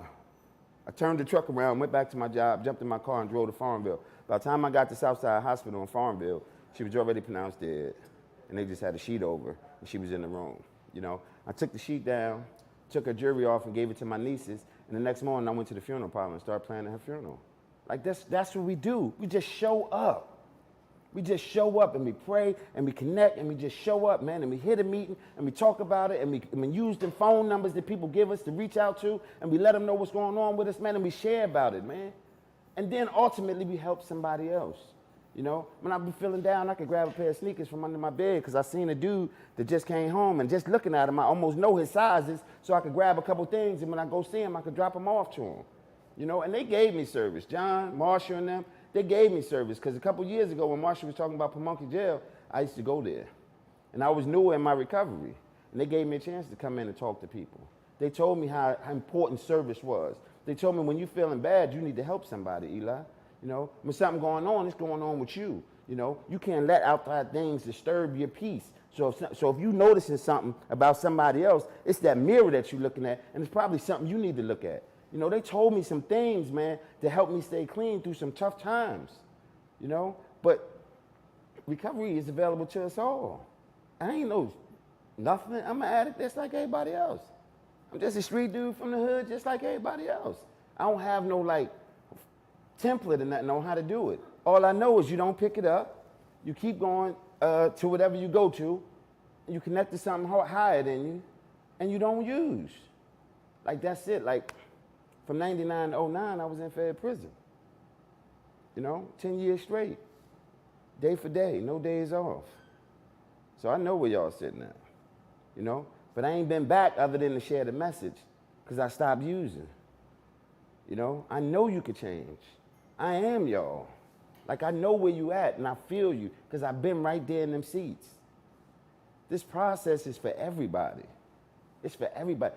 Speaker 9: turned the truck around, went back to my job, jumped in my car, and drove to Farmville. By the time I got to Southside Hospital in Farmville, she was already pronounced dead. And they just had a sheet over, and she was in the room. You know, I took the sheet down, took her jewelry off, and gave it to my nieces. And the next morning, I went to the funeral parlor and started planning her funeral. Like, that's what we do. We just show up. We just show up and we pray and we connect and we just show up, man. And we hit a meeting and we talk about it and we use the phone numbers that people give us to reach out to and we let them know what's going on with us, man. And we share about it, man. And then ultimately we help somebody else. You know, when I be feeling down, I could grab a pair of sneakers from under my bed because I seen a dude that just came home and just looking at him, I almost know his sizes, so I could grab a couple things and when I go see him, I could drop them off to him. You know, and they gave me service. John, Marshall, and them, they gave me service because a couple years ago when Marshall was talking about Pamunkey Jail, I used to go there. And I was new in my recovery. And they gave me a chance to come in and talk to people. They told me how important service was. They told me when you're feeling bad, you need to help somebody, Eli. You know, when something going on, it's going on with you. You know, you can't let outside things disturb your peace. So if you're noticing something about somebody else, it's that mirror that you're looking at, and it's probably something you need to look at. You know, they told me some things, man, to help me stay clean through some tough times, you know. But recovery is available to us all. I ain't know nothing. I'm an addict just like everybody else. I'm just a street dude from the hood, just like everybody else. I don't have no like template and nothing on how to do it. All I know is you don't pick it up. You keep going to whatever you go to. And you connect to something higher than you, and you don't use. Like that's it. Like from 99 to 09, I was in Fed prison. 10 years straight, day for day, no days off. So I know where y'all sitting at, But I ain't been back other than to share the message, because I stopped using. I know you could change. I am y'all. Like I know where you at, and I feel you, because I've been right there in them seats. This process is for everybody. It's for everybody.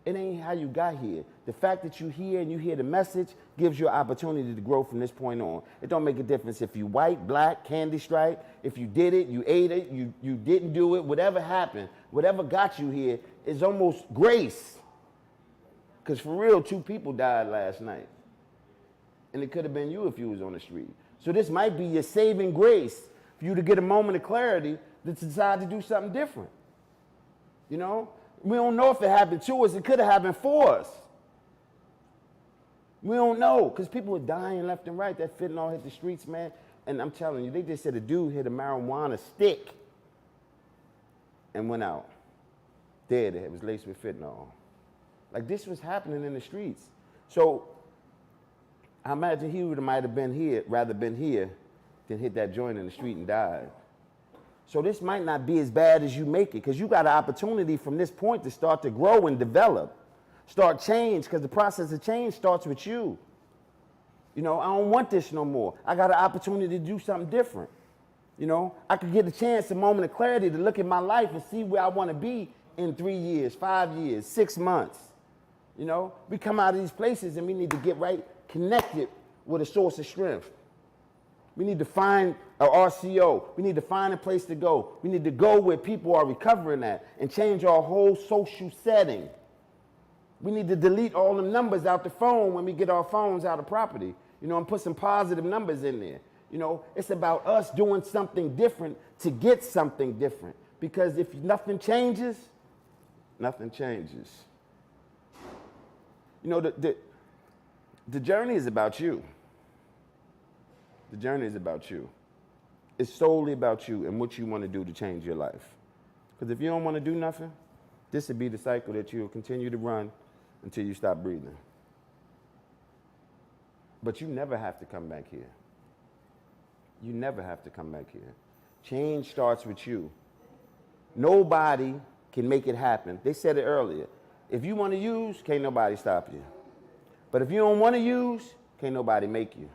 Speaker 9: It ain't how you got here. The fact that you're here and you hear the message gives you an opportunity to grow from this point on. It don't make a difference if you white, black, candy stripe, if you did it, you ate it, you didn't do it, whatever happened, whatever got you here is almost grace. Because for real, 2 people died last night. And it could have been you if you was on the street. So this might be your saving grace for you to get a moment of clarity to decide to do something different. We don't know if it happened to us. It could have happened for us. We don't know, because people are dying left and right. That fentanyl hit the streets, man. And I'm telling you, they just said a dude hit a marijuana stick and went out. Dead. It was laced with fentanyl. Like, this was happening in the streets. So I imagine he might have been here, rather been here, than hit that joint in the street and died. So this might not be as bad as you make it, because you got an opportunity from this point to start to grow and develop. Start change, because the process of change starts with you. I don't want this no more. I got an opportunity to do something different. I could get a chance, a moment of clarity to look at my life and see where I want to be in 3 years, 5 years, 6 months. We come out of these places and we need to get right connected with a source of strength. We need to find an RCO. We need to find a place to go. We need to go where people are recovering at and change our whole social setting. We need to delete all the numbers out the phone when we get our phones out of property, and put some positive numbers in there. It's about us doing something different to get something different. Because if nothing changes, nothing changes. The journey is about you. The journey is about you. It's solely about you and what you want to do to change your life. Because if you don't want to do nothing, this would be the cycle that you'll continue to run until you stop breathing. But you never have to come back here. You never have to come back here. Change starts with you. Nobody can make it happen. They said it earlier. If you want to use, can't nobody stop you. But if you don't want to use, can't nobody make you.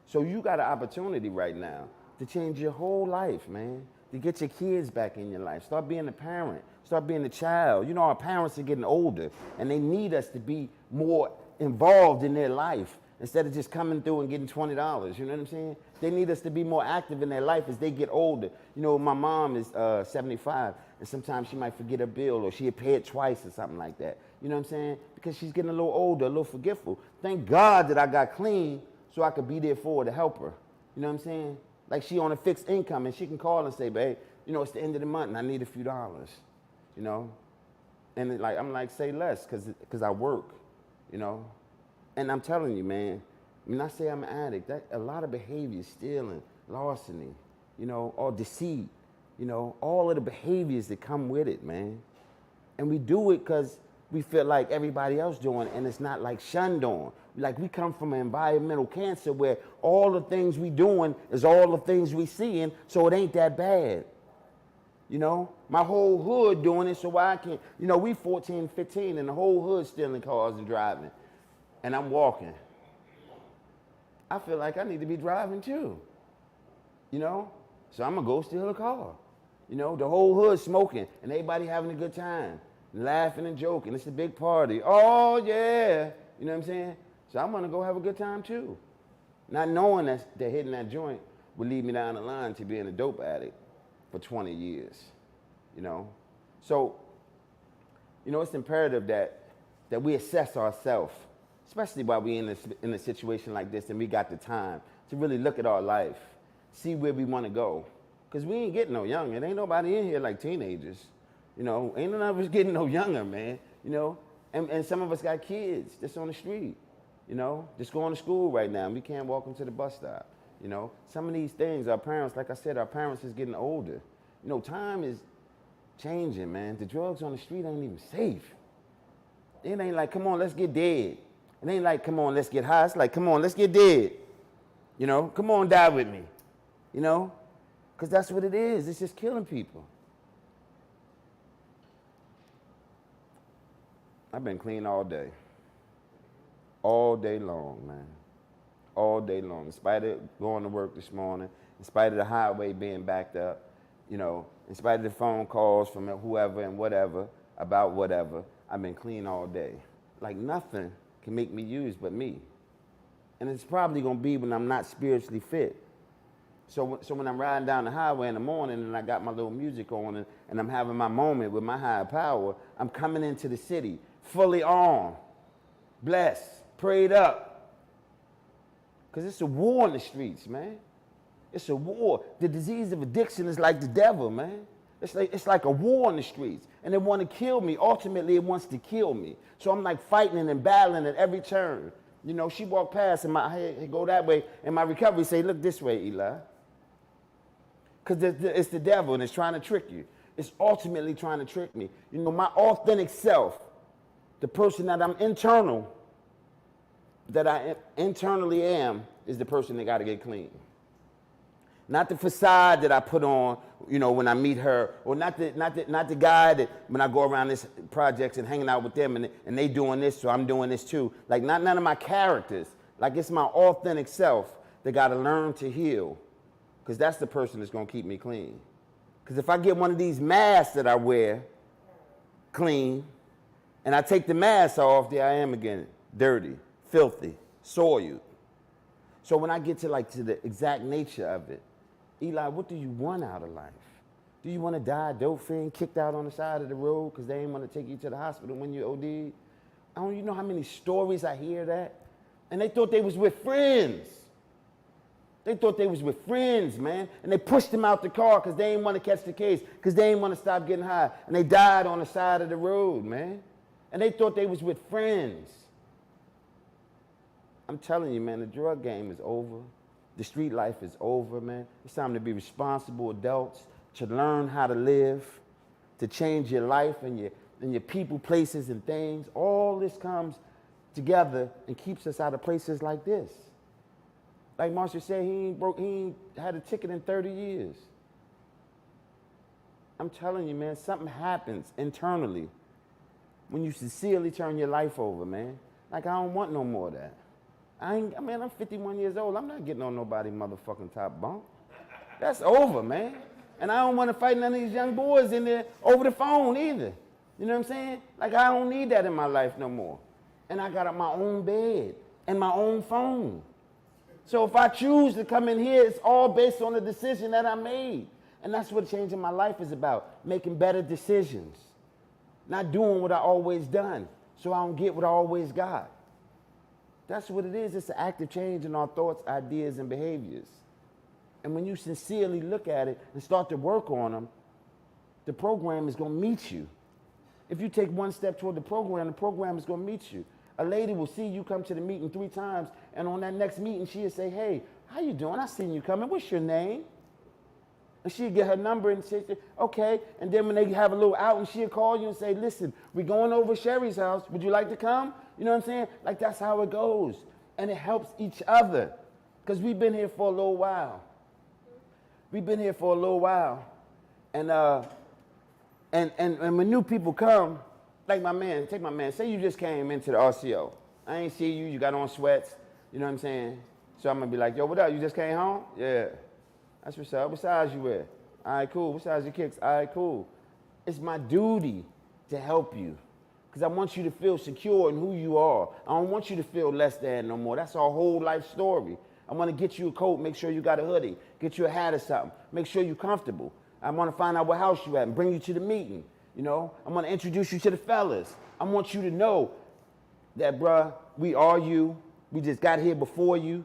Speaker 9: So you got an opportunity right now to change your whole life, man. To get your kids back in your life. Start being a parent. Start being a child. Our parents are getting older, and they need us to be more involved in their life instead of just coming through and getting $20. You know what I'm saying? They need us to be more active in their life as they get older. My mom is 75, and sometimes she might forget her bill, or she'll pay it twice or something like that. You know what I'm saying? Because she's getting a little older, a little forgetful. Thank God that I got clean so I could be there for her to help her. You know what I'm saying? Like, she on a fixed income, and she can call and say, babe, it's the end of the month, and I need a few dollars. And I'm like, say less, because I work, And I'm telling you, man, when I say I'm an addict, that a lot of behaviors, stealing, larceny, or deceit, all of the behaviors that come with it, man. And we do it because we feel like everybody else doing it, and it's not like shunned on. Like, we come from an environmental cancer where all the things we doing is all the things we seeing, so it ain't that bad. My whole hood doing it, so why I can't? We 14, 15, and the whole hood stealing cars and driving. And I'm walking. I feel like I need to be driving too. So I'm gonna go steal a car. The whole hood smoking and everybody having a good time, laughing and joking. It's a big party. Oh yeah, you know what I'm saying? So I'm gonna go have a good time too. Not knowing that hitting that joint would lead me down the line to being a dope addict for 20 years. So, it's imperative that we assess ourselves, especially while we're in a situation like this and we got the time to really look at our life, see where we want to go. Because we ain't getting no younger. There ain't nobody in here like teenagers. Ain't none of us getting no younger, man. you know? And some of us got kids that's on the street, you know, just going to school right now. And we can't walk them to the bus stop, you know? Some of these things, our parents, like I said, our parents is getting older. You know, time is changing, man. The drugs on the street ain't even safe. It ain't like, come on, let's get dead. It ain't like, come on, let's get high. It's like, come on, let's get dead. You know, come on, die with me. You know, because that's what it is. It's just killing people. I've been clean all day. All day long, man. All day long. In spite of going to work this morning, in spite of the highway being backed up, you know, in spite of the phone calls from whoever and whatever, about whatever, I've been clean all day. Like nothing can make me use but me. And it's probably gonna be when I'm not spiritually fit. So when I'm riding down the highway in the morning and I got my little music on and I'm having my moment with my higher power, I'm coming into the city fully armed, blessed, prayed up. Because it's a war in the streets, man. It's a war. The disease of addiction is like the devil, man. It's like a war in the streets. And they want to kill me. Ultimately, it wants to kill me. So I'm like fighting and battling at every turn. You know, she walked past and my head go that way, and my recovery say, look this way, Eli. Because it's the devil and it's trying to trick you. It's ultimately trying to trick me. You know, my authentic self, the person that I'm internal, that I internally am, is the person that got to get clean. Not the facade that I put on, you know, when I meet her, or not the guy that when I go around this projects and hanging out with them and they doing this, so I'm doing this too. Like none of my characters. Like it's my authentic self that got to learn to heal, because that's the person that's gonna keep me clean. Because if I get one of these masks that I wear clean, and I take the mask off, there I am again, dirty, filthy, soiled. So when I get to the exact nature of it, Eli, what do you want out of life? Do you want to die dope fiend, kicked out on the side of the road because they ain't want to take you to the hospital when you OD'd? You know how many stories I hear that? And they thought they was with friends. They thought they was with friends, man. And they pushed them out the car because they didn't want to catch the case, because they didn't want to stop getting high. And they died on the side of the road, man. And they thought they was with friends. I'm telling you, man, the drug game is over. The street life is over, man. It's time to be responsible adults, to learn how to live, to change your life and your people, places, and things. All this comes together and keeps us out of places like this. Like Marshall said, he ain't had a ticket in 30 years. I'm telling you, man, something happens internally when you sincerely turn your life over, man. Like, I don't want no more of that. I'm 51 years old. I'm not getting on nobody's motherfucking top bunk. That's over, man. And I don't want to fight none of these young boys in there over the phone either. You know what I'm saying? Like, I don't need that in my life no more. And I got my own bed and my own phone. So if I choose to come in here, it's all based on the decision that I made. And that's what changing my life is about, making better decisions. Not doing what I always done, so I don't get what I always got. That's what it is. It's an active change in our thoughts, ideas, and behaviors. And when you sincerely look at it and start to work on them, the program is going to meet you. If you take one step toward the program is going to meet you. A lady will see you come to the meeting 3 times, and on that next meeting, she'll say, hey, how you doing? I seen you coming. What's your name? And she'll get her number and say, okay. And then when they have a little out, and she'll call you and say, listen, we're going over Sherry's house. Would you like to come? You know what I'm saying? Like, that's how it goes. And it helps each other. Because we've been here for a little while. We've been here for a little while. And when new people come, like my man, take my man, say you just came into the RCO. I ain't see you, you got on sweats, you know what I'm saying? So I'm gonna be like, yo, what up, you just came home? Yeah. That's what's up. What size you wear? All right, cool. What size your kicks? All right, cool. It's my duty to help you, because I want you to feel secure in who you are. I don't want you to feel less than no more. That's our whole life story. I want to get you a coat, make sure you got a hoodie, get you a hat or something, make sure you're comfortable. I want to find out what house you at and bring you to the meeting. You know, I'm going to introduce you to the fellas. I want you to know that, bruh, we are you. We just got here before you.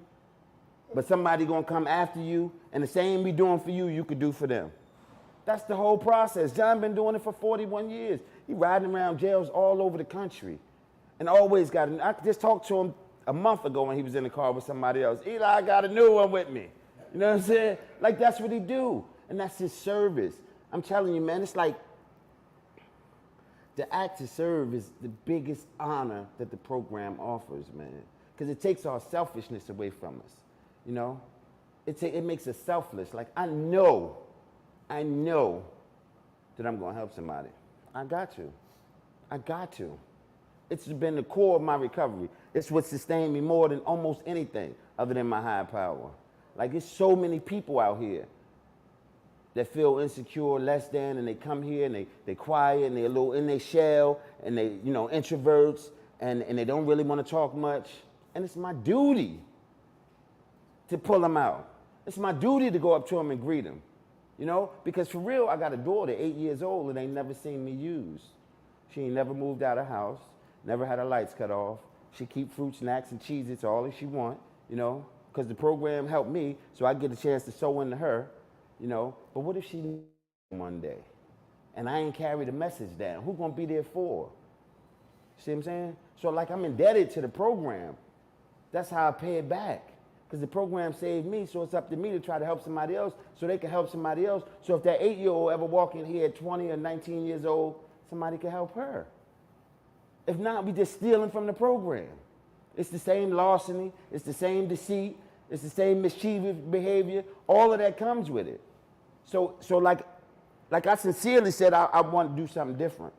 Speaker 9: But somebody going to come after you. And the same we doing for you, you could do for them. That's the whole process. John been doing it for 41 years. He riding around jails all over the country. And always got, I just talked to him a month ago when he was in the car with somebody else. Eli, I got a new one with me. You know what I'm saying? Like, that's what he do. And that's his service. I'm telling you, man, it's like the act to serve is the biggest honor that the program offers, man. Because it takes our selfishness away from us, you know? It makes us selfless. Like, I know that I'm going to help somebody. I got to. It's been the core of my recovery. It's what sustained me more than almost anything other than my higher power. Like, there's so many people out here that feel insecure, less than, and they come here and they quiet and they're a little in their shell and they, you know, introverts and they don't really want to talk much. And it's my duty to pull them out. It's my duty to go up to them and greet them, you know? Because for real, I got a daughter, 8 years old, and they never seen me use. She ain't never moved out of house, never had her lights cut off. She keep fruit snacks and Cheez-Its all that she want, you know? Because the program helped me, so I get a chance to sow into her, you know? But what if she one day, and I ain't carry the message down? Who gonna be there for? See what I'm saying? So like, I'm indebted to the program. That's how I pay it back. Because the program saved me, so it's up to me to try to help somebody else so they can help somebody else. So if that 8-year-old ever walk in here at 20 or 19 years old, somebody can help her. If not, we just stealing from the program. It's the same larceny, it's the same deceit, it's the same mischievous behavior. All of that comes with it. So like I sincerely said, I want to do something different.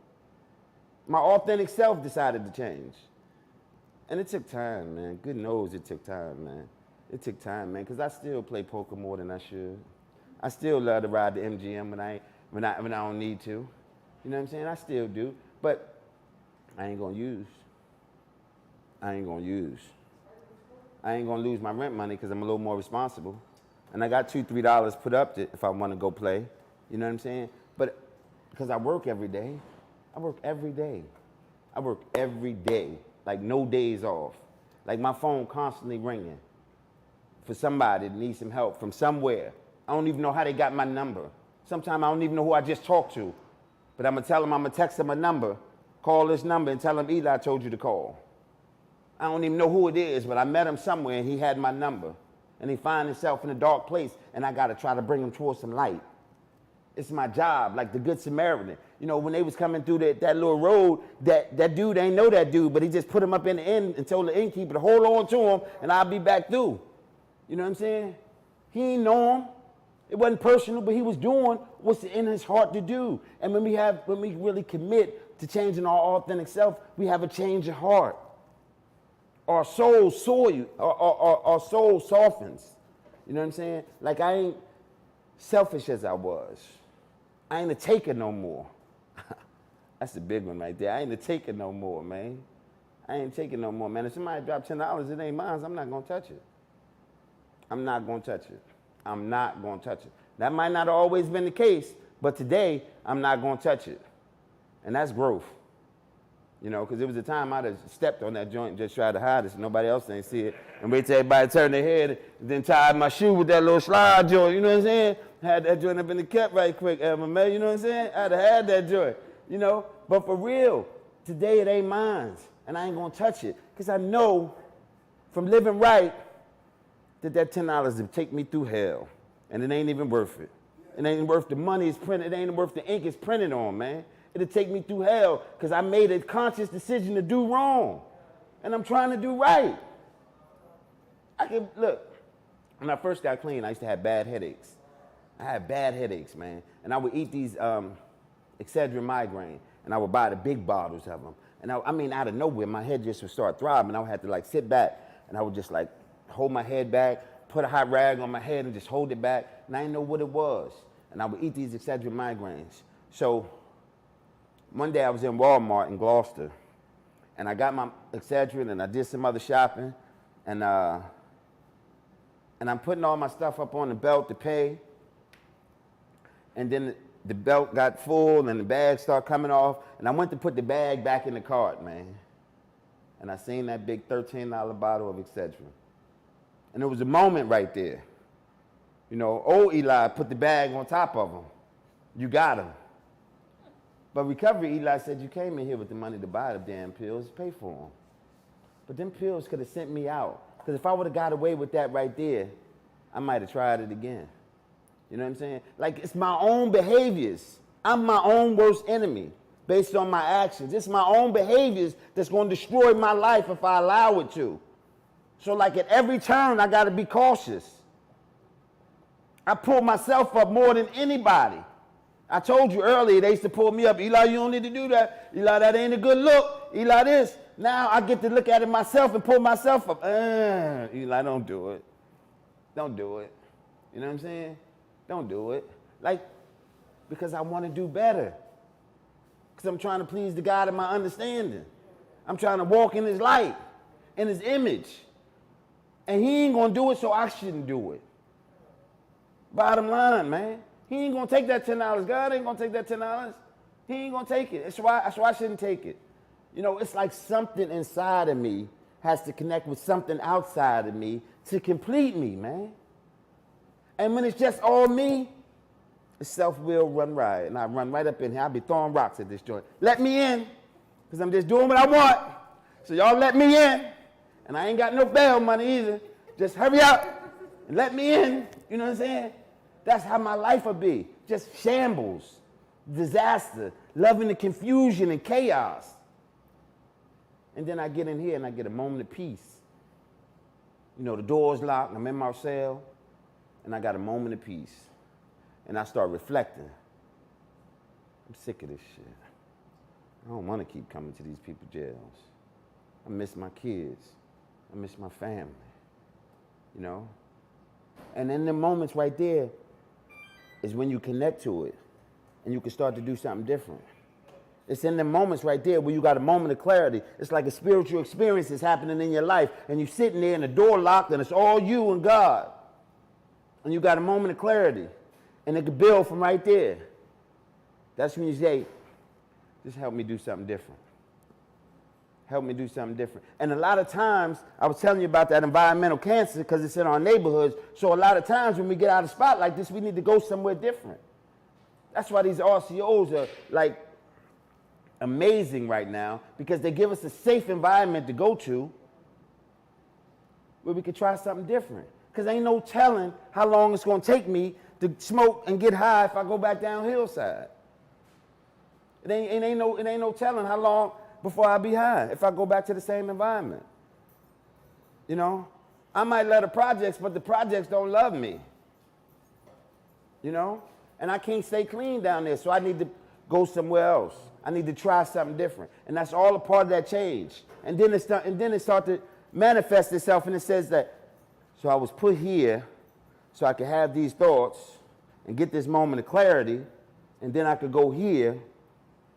Speaker 9: My authentic self decided to change. And it took time, man. Good knows it took time, man. It took time, man, because I still play poker more than I should. I still love to ride the MGM when I don't need to. You know what I'm saying? I still do. But I ain't gonna use. I ain't gonna lose my rent money because I'm a little more responsible. And I got $2, $3 put up if I want to go play. You know what I'm saying? But because I work every day. I work every day. Like no days off. Like my phone constantly ringing for somebody that needs some help from somewhere. I don't even know how they got my number. Sometimes I don't even know who I just talked to. But I'm gonna tell them, I'm gonna text them a number, call this number and tell them Eli told you to call. I don't even know who it is, but I met him somewhere and he had my number. And he find himself in a dark place and I gotta try to bring him towards some light. It's my job, like the Good Samaritan. You know, when they was coming through that little road, that dude ain't know that dude, but he just put him up in the inn and told the innkeeper to hold on to him and I'll be back through. You know what I'm saying? He ain't know him. It wasn't personal, but he was doing what's in his heart to do. And when we really commit to changing our authentic self, we have a change of heart. Our soul our soul softens. You know what I'm saying? Like I ain't selfish as I was. I ain't a taker no more. That's the big one right there. I ain't a taker no more, man. I ain't taking no more, man. If somebody drop $10, it ain't mine. I'm not gonna touch it. I'm not gonna touch it. That might not have always been the case, but today, I'm not gonna touch it. And that's growth. You know, because there was a time I'd have stepped on that joint and just tried to hide it so nobody else ain't see it. And wait till everybody turn their head and then tied my shoe with that little slide joint, you know what I'm saying? Had that joint up in the cut right quick, man, you know what I'm saying? I'd have had that joint, you know? But for real, today it ain't mine. And I ain't gonna touch it. Because I know from living right, that $10 would take me through hell. And it ain't even worth it. It ain't worth the money it's printed. It ain't worth the ink it's printed on, man. It'll take me through hell because I made a conscious decision to do wrong. And I'm trying to do right. Look, when I first got clean, I used to have bad headaches. I had bad headaches, man. And I would eat these Excedrin migraine. And I would buy the big bottles of them. And I mean, out of nowhere, my head just would start throbbing. I would have to like sit back and I would just like hold my head back, put a hot rag on my head and just hold it back. And I didn't know what it was. And I would eat these Excedrin migraines. So one day I was in Walmart in Gloucester and I got my Excedrin and I did some other shopping and I'm putting all my stuff up on the belt to pay. And then the belt got full and the bag started coming off and I went to put the bag back in the cart, man. And I seen that big $13 bottle of Excedrin. And there was a moment right there. You know, old Eli put the bag on top of him. You got them. But recovery, Eli said, you came in here with the money to buy the damn pills, pay for them. But them pills could have sent me out. Because if I would have got away with that right there, I might have tried it again. You know what I'm saying? Like, it's my own behaviors. I'm my own worst enemy based on my actions. It's my own behaviors that's going to destroy my life if I allow it to. So, like, at every turn, I got to be cautious. I pull myself up more than anybody. I told you earlier, they used to pull me up. Eli, you don't need to do that. Eli, that ain't a good look. Eli, this. Now I get to look at it myself and pull myself up. Eli, don't do it. Don't do it. You know what I'm saying? Don't do it. Like, because I want to do better. Because I'm trying to please the God of my understanding. I'm trying to walk in his light, in his image. And he ain't going to do it, so I shouldn't do it. Bottom line, man. He ain't going to take that $10. God ain't going to take that $10. He ain't going to take it. That's why I shouldn't take it. You know, it's like something inside of me has to connect with something outside of me to complete me, man. And when it's just all me, the self-will run riot. And I run right up in here. I'll be throwing rocks at this joint. Let me in, because I'm just doing what I want. So y'all let me in. And I ain't got no bail money either. Just hurry up and let me in. You know what I'm saying? That's how my life will be. Just shambles, disaster, loving the confusion and chaos. And then I get in here and I get a moment of peace. You know, the door's locked, I'm in my cell, and I got a moment of peace. And I start reflecting. I'm sick of this shit. I don't want to keep coming to these people's jails. I miss my kids. I miss my family. You know? And in the moments right there is when you connect to it and you can start to do something different. It's in the moments right there where you got a moment of clarity. It's like a spiritual experience is happening in your life and you're sitting there and the door locked and it's all you and God. And you got a moment of clarity and it can build from right there. That's when you say, just help me do something different. Help me do something different. And a lot of times, I was telling you about that environmental cancer because it's in our neighborhoods. So a lot of times when we get out of a spot like this, we need to go somewhere different. That's why these RCOs are like amazing right now, because they give us a safe environment to go to where we could try something different. Because ain't no telling how long it's going to take me to smoke and get high if I go back down Hillside. It ain't no telling how long before I be high if I go back to the same environment. You know, I might love the projects, but the projects don't love me. You know, and I can't stay clean down there, so I need to go somewhere else. I need to try something different, and that's all a part of that change. And then it started to manifest itself, and it says that, so I was put here so I could have these thoughts and get this moment of clarity, and then I could go here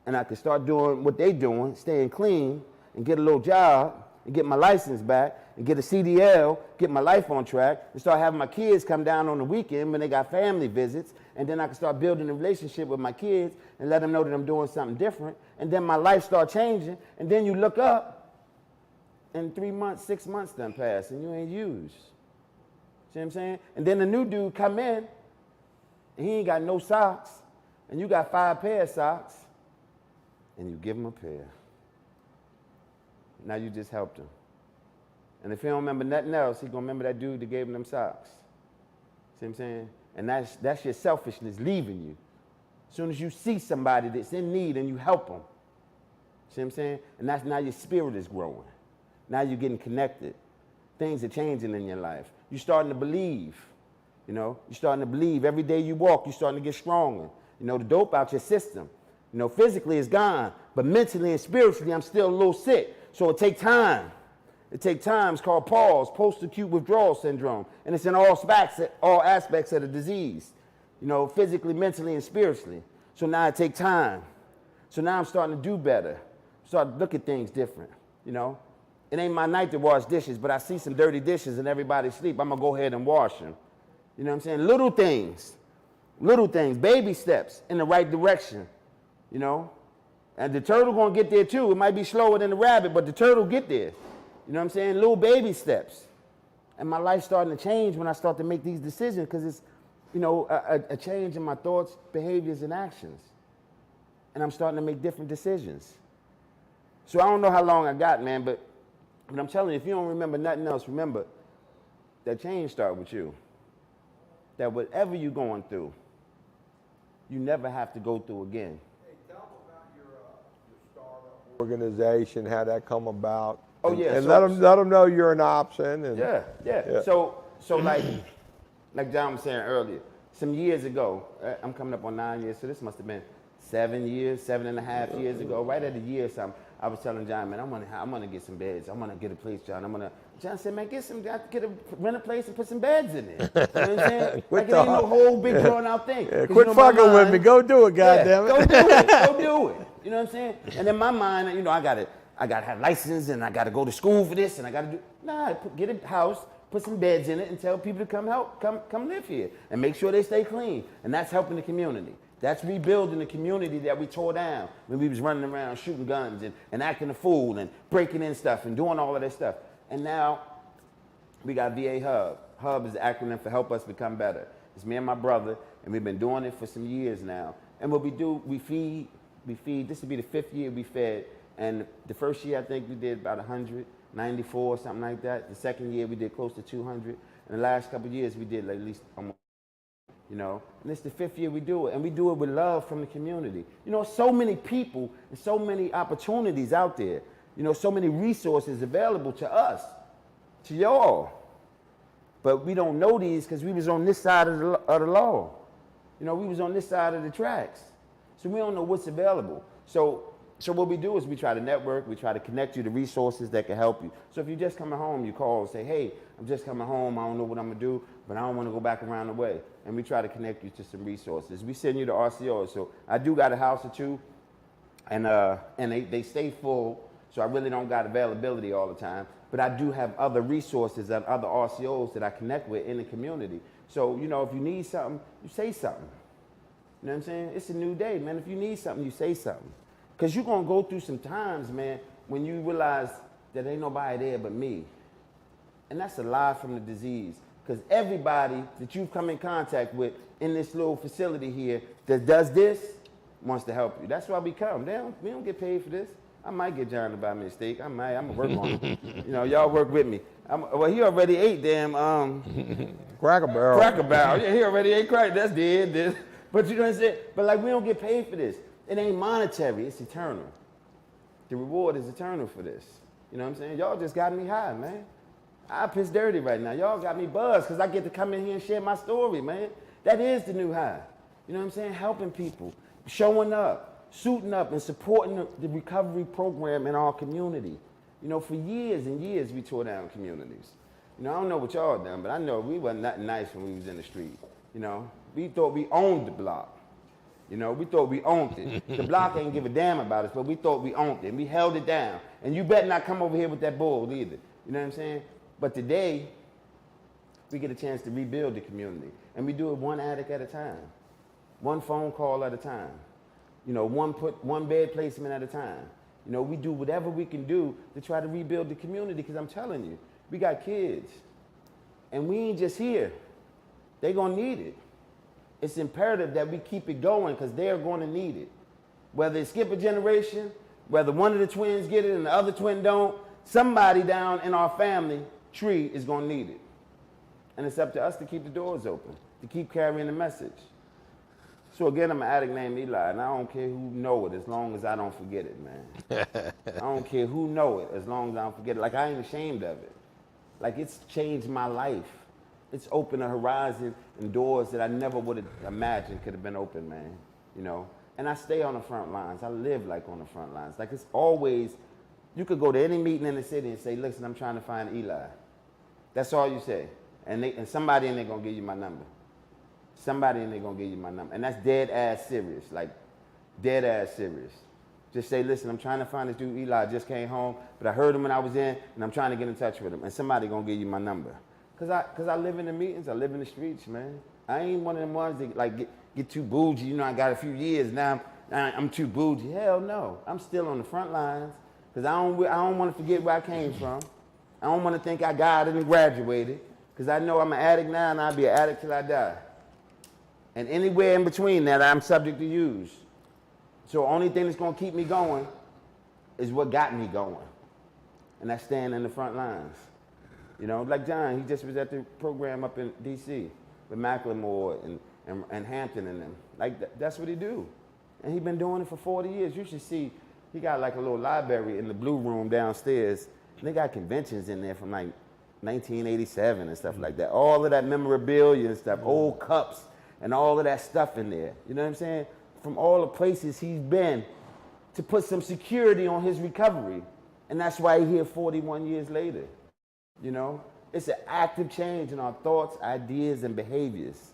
Speaker 9: and I could start doing what they doing, staying clean, and get a little job, and get my license back, and get a CDL, get my life on track, and start having my kids come down on the weekend when they got family visits, and then I can start building a relationship with my kids and let them know that I'm doing something different, and then my life start changing, and then you look up, and 3 months, 6 months done pass, and you ain't used. See what I'm saying? And then the new dude come in, and he ain't got no socks, and you got 5 pair of socks, and you give him a pair. Now you just helped him. And if he don't remember nothing else, he gonna remember that dude that gave him them socks. See what I'm saying? And that's your selfishness leaving you. As soon as you see somebody that's in need and you help them. See what I'm saying? And that's now your spirit is growing. Now you're getting connected. Things are changing in your life. You're starting to believe. You know, you're starting to believe. Every day you walk, you're starting to get stronger. You know, the dope out your system. You know, physically it's gone, but mentally and spiritually I'm still a little sick. So it takes time. It takes time. It's called PAWS, post-acute withdrawal syndrome. And it's in all aspects of the disease. You know, physically, mentally, and spiritually. So now it takes time. So now I'm starting to do better. Start to look at things different, you know. It ain't my night to wash dishes, but I see some dirty dishes and everybody sleep. I'm going to go ahead and wash them. You know what I'm saying? Little things, baby steps in the right direction. You know, and the turtle gonna get there too. It might be slower than the rabbit, but the turtle get there. You know what I'm saying? Little baby steps. And my life's starting to change when I start to make these decisions because it's you know, a change in my thoughts, behaviors, and actions. And I'm starting to make different decisions. So I don't know how long I got, man, but I'm telling you, if you don't remember nothing else, remember that change starts with you. That whatever you're going through, you never have to go through again.
Speaker 4: Hey, tell them about your startup organization, how that come about.
Speaker 9: Oh, yeah.
Speaker 4: And
Speaker 9: So,
Speaker 4: let them know you're an option. And,
Speaker 9: yeah. So like John was saying earlier, some years ago, I'm coming up on 9 years, so this must have been 7 years, 7.5 years ago, right at a year or something. I was telling John, man, I'm gonna get some beds. I'm gonna get a place, John. John said, man, rent a place and put some beds in there. You know what I'm saying? Like it ain't no whole big drawn out thing.
Speaker 4: Yeah, quit fucking with me. Go do it, goddammit.
Speaker 9: Go do it. Go do it. You know what I'm saying? And in my mind, you know, I gotta have license and I gotta go to school for this and I gotta do. Nah, get a house, put some beds in it, and tell people to come live here and make sure they stay clean. And that's helping the community. That's rebuilding the community that we tore down when we was running around shooting guns and acting a fool and breaking in stuff and doing all of that stuff. And now we got VA Hub. Hub is the acronym for Help Us Become Better. It's me and my brother, and we've been doing it for some years now. And what we do, we feed. This will be the 5th year we fed. And the first year, I think we did about 194 or something like that. The second year, we did close to 200. And the last couple of years, we did like at least almost, you know. And it's the 5th year we do it. And we do it with love from the community. You know, so many people and so many opportunities out there. You know, so many resources available to us, to y'all. But we don't know these because we was on this side of the law. You know, we was on this side of the tracks. So we don't know what's available. So what we do is we try to network, we try to connect you to resources that can help you. So if you're just coming home, you call and say, hey, I'm just coming home, I don't know what I'm gonna do, but I don't wanna go back around the way. And we try to connect you to some resources. We send you to RCOs. So I do got a house or two, and they stay full, so I really don't got availability all the time. But I do have other resources and other RCOs that I connect with in the community. So, you know, if you need something, you say something. You know what I'm saying? It's a new day, man. If you need something, you say something. Because you're going to go through some times, man, when you realize that ain't nobody there but me. And that's a lie from the disease. Because everybody that you've come in contact with in this little facility here that does this wants to help you. That's why we come. We don't get paid for this. I might get John by mistake. I'm going to work on it. You know, y'all work with me. Well, he already ate damn
Speaker 4: Cracker Barrel.
Speaker 9: Cracker Barrel. Yeah, he already ate crack. That's dead. But you know what I'm saying? But like, we don't get paid for this. It ain't monetary, it's eternal. The reward is eternal for this. You know what I'm saying? Y'all just got me high, man. I piss dirty right now. Y'all got me buzzed because I get to come in here and share my story, man. That is the new high. You know what I'm saying? Helping people, showing up, suiting up, and supporting the recovery program in our community. You know, for years and years we tore down communities. You know, I don't know what y'all done, but I know we wasn't nothing nice when we was in the street. You know, we thought we owned the block. You know, we thought we owned it. The block ain't give a damn about us, but we thought we owned it. And we held it down. And you better not come over here with that bull either. You know what I'm saying? But today, we get a chance to rebuild the community. And we do it one addict at a time. One phone call at a time. You know, one bed placement at a time. You know, we do whatever we can do to try to rebuild the community, because I'm telling you, we got kids. And we ain't just here. They're going to need it. It's imperative that we keep it going because they're going to need it. Whether it skip a generation, whether one of the twins get it and the other twin don't, somebody down in our family tree is going to need it. And it's up to us to keep the doors open, to keep carrying the message. So again, I'm an addict named Eli, and I don't care who know it as long as I don't forget it, man. I don't care who know it as long as I don't forget it. Like, I ain't ashamed of it. Like, it's changed my life. It's opened a horizon and doors that I never would have imagined could have been open, man, you know? And I stay on the front lines. I live like on the front lines. Like, it's always, you could go to any meeting in the city and say, listen, I'm trying to find Eli. That's all you say. And somebody in there gonna give you my number. Somebody in there gonna give you my number. And that's dead ass serious, like dead ass serious. Just say, listen, I'm trying to find this dude Eli, I just came home, but I heard him when I was in, and I'm trying to get in touch with him. And somebody gonna give you my number. Cause I live in the meetings, I live in the streets, man. I ain't one of them ones that like get too bougie. You know, I got a few years now. I'm too bougie. Hell no, I'm still on the front lines. Cause I don't want to forget where I came from. I don't want to think I got it and graduated. Cause I know I'm an addict now, and I'll be an addict till I die. And anywhere in between that, I'm subject to use. So the only thing that's going to keep me going is what got me going. And that's staying in the front lines. You know, like John, he just was at the program up in D.C. with Macklemore and Hampton and them. Like, that's what he do. And he been doing it for 40 years. You should see, he got like a little library in the blue room downstairs. And they got conventions in there from like 1987 and stuff like that. All of that memorabilia and stuff, old cups and all of that stuff in there. You know what I'm saying? From all the places he's been to put some security on his recovery. And that's why he's here 41 years later. You know? It's an active change in our thoughts, ideas, and behaviors.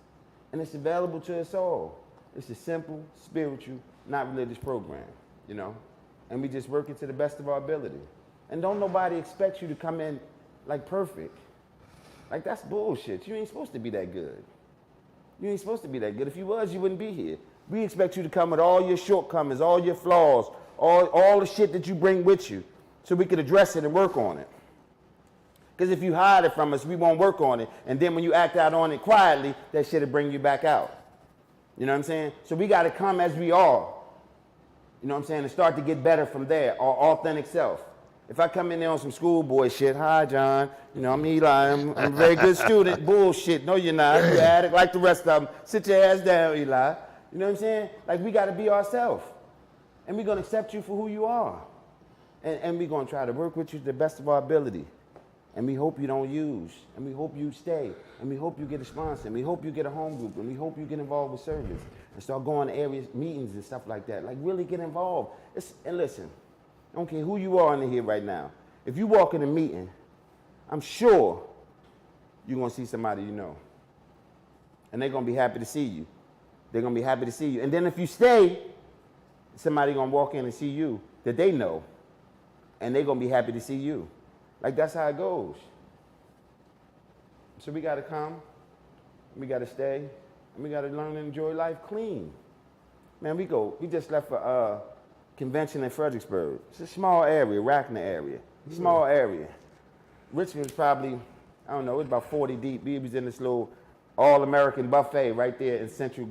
Speaker 9: And it's available to us all. It's a simple, spiritual, not religious program, you know? And we just work it to the best of our ability. And don't nobody expect you to come in like perfect. Like, that's bullshit. You ain't supposed to be that good. You ain't supposed to be that good. If you was, you wouldn't be here. We expect you to come with all your shortcomings, all your flaws, all the shit that you bring with you, so we could address it and work on it. Because if you hide it from us, we won't work on it. And then when you act out on it quietly, that shit will bring you back out. You know what I'm saying? So we got to come as we are. You know what I'm saying? And start to get better from there, our authentic self. If I come in there on some schoolboy shit, hi, John, you know, I'm Eli, I'm a very good student. Bullshit. No, you're not. You're addict like the rest of them. Sit your ass down, Eli. You know what I'm saying? Like, we got to be ourselves. And we're going to accept you for who you are. And we're going to try to work with you to the best of our ability. And we hope you don't use. And we hope you stay. And we hope you get a sponsor. And we hope you get a home group. And we hope you get involved with service. And start going to area meetings and stuff like that. Like, really get involved. And listen, I don't care who you are in here right now. If you walk in a meeting, I'm sure you're going to see somebody you know. And they're going to be happy to see you. They're going to be happy to see you. And then if you stay, somebody going to walk in and see you that they know. And they're going to be happy to see you. Like, that's how it goes. So we got to come, we got to stay, and we got to learn to enjoy life clean. Man, we just left for a convention in Fredericksburg. It's a small area, Rackner area, small area. Richmond's probably, I don't know, it's about 40 deep. We was in this little all-American buffet right there in Central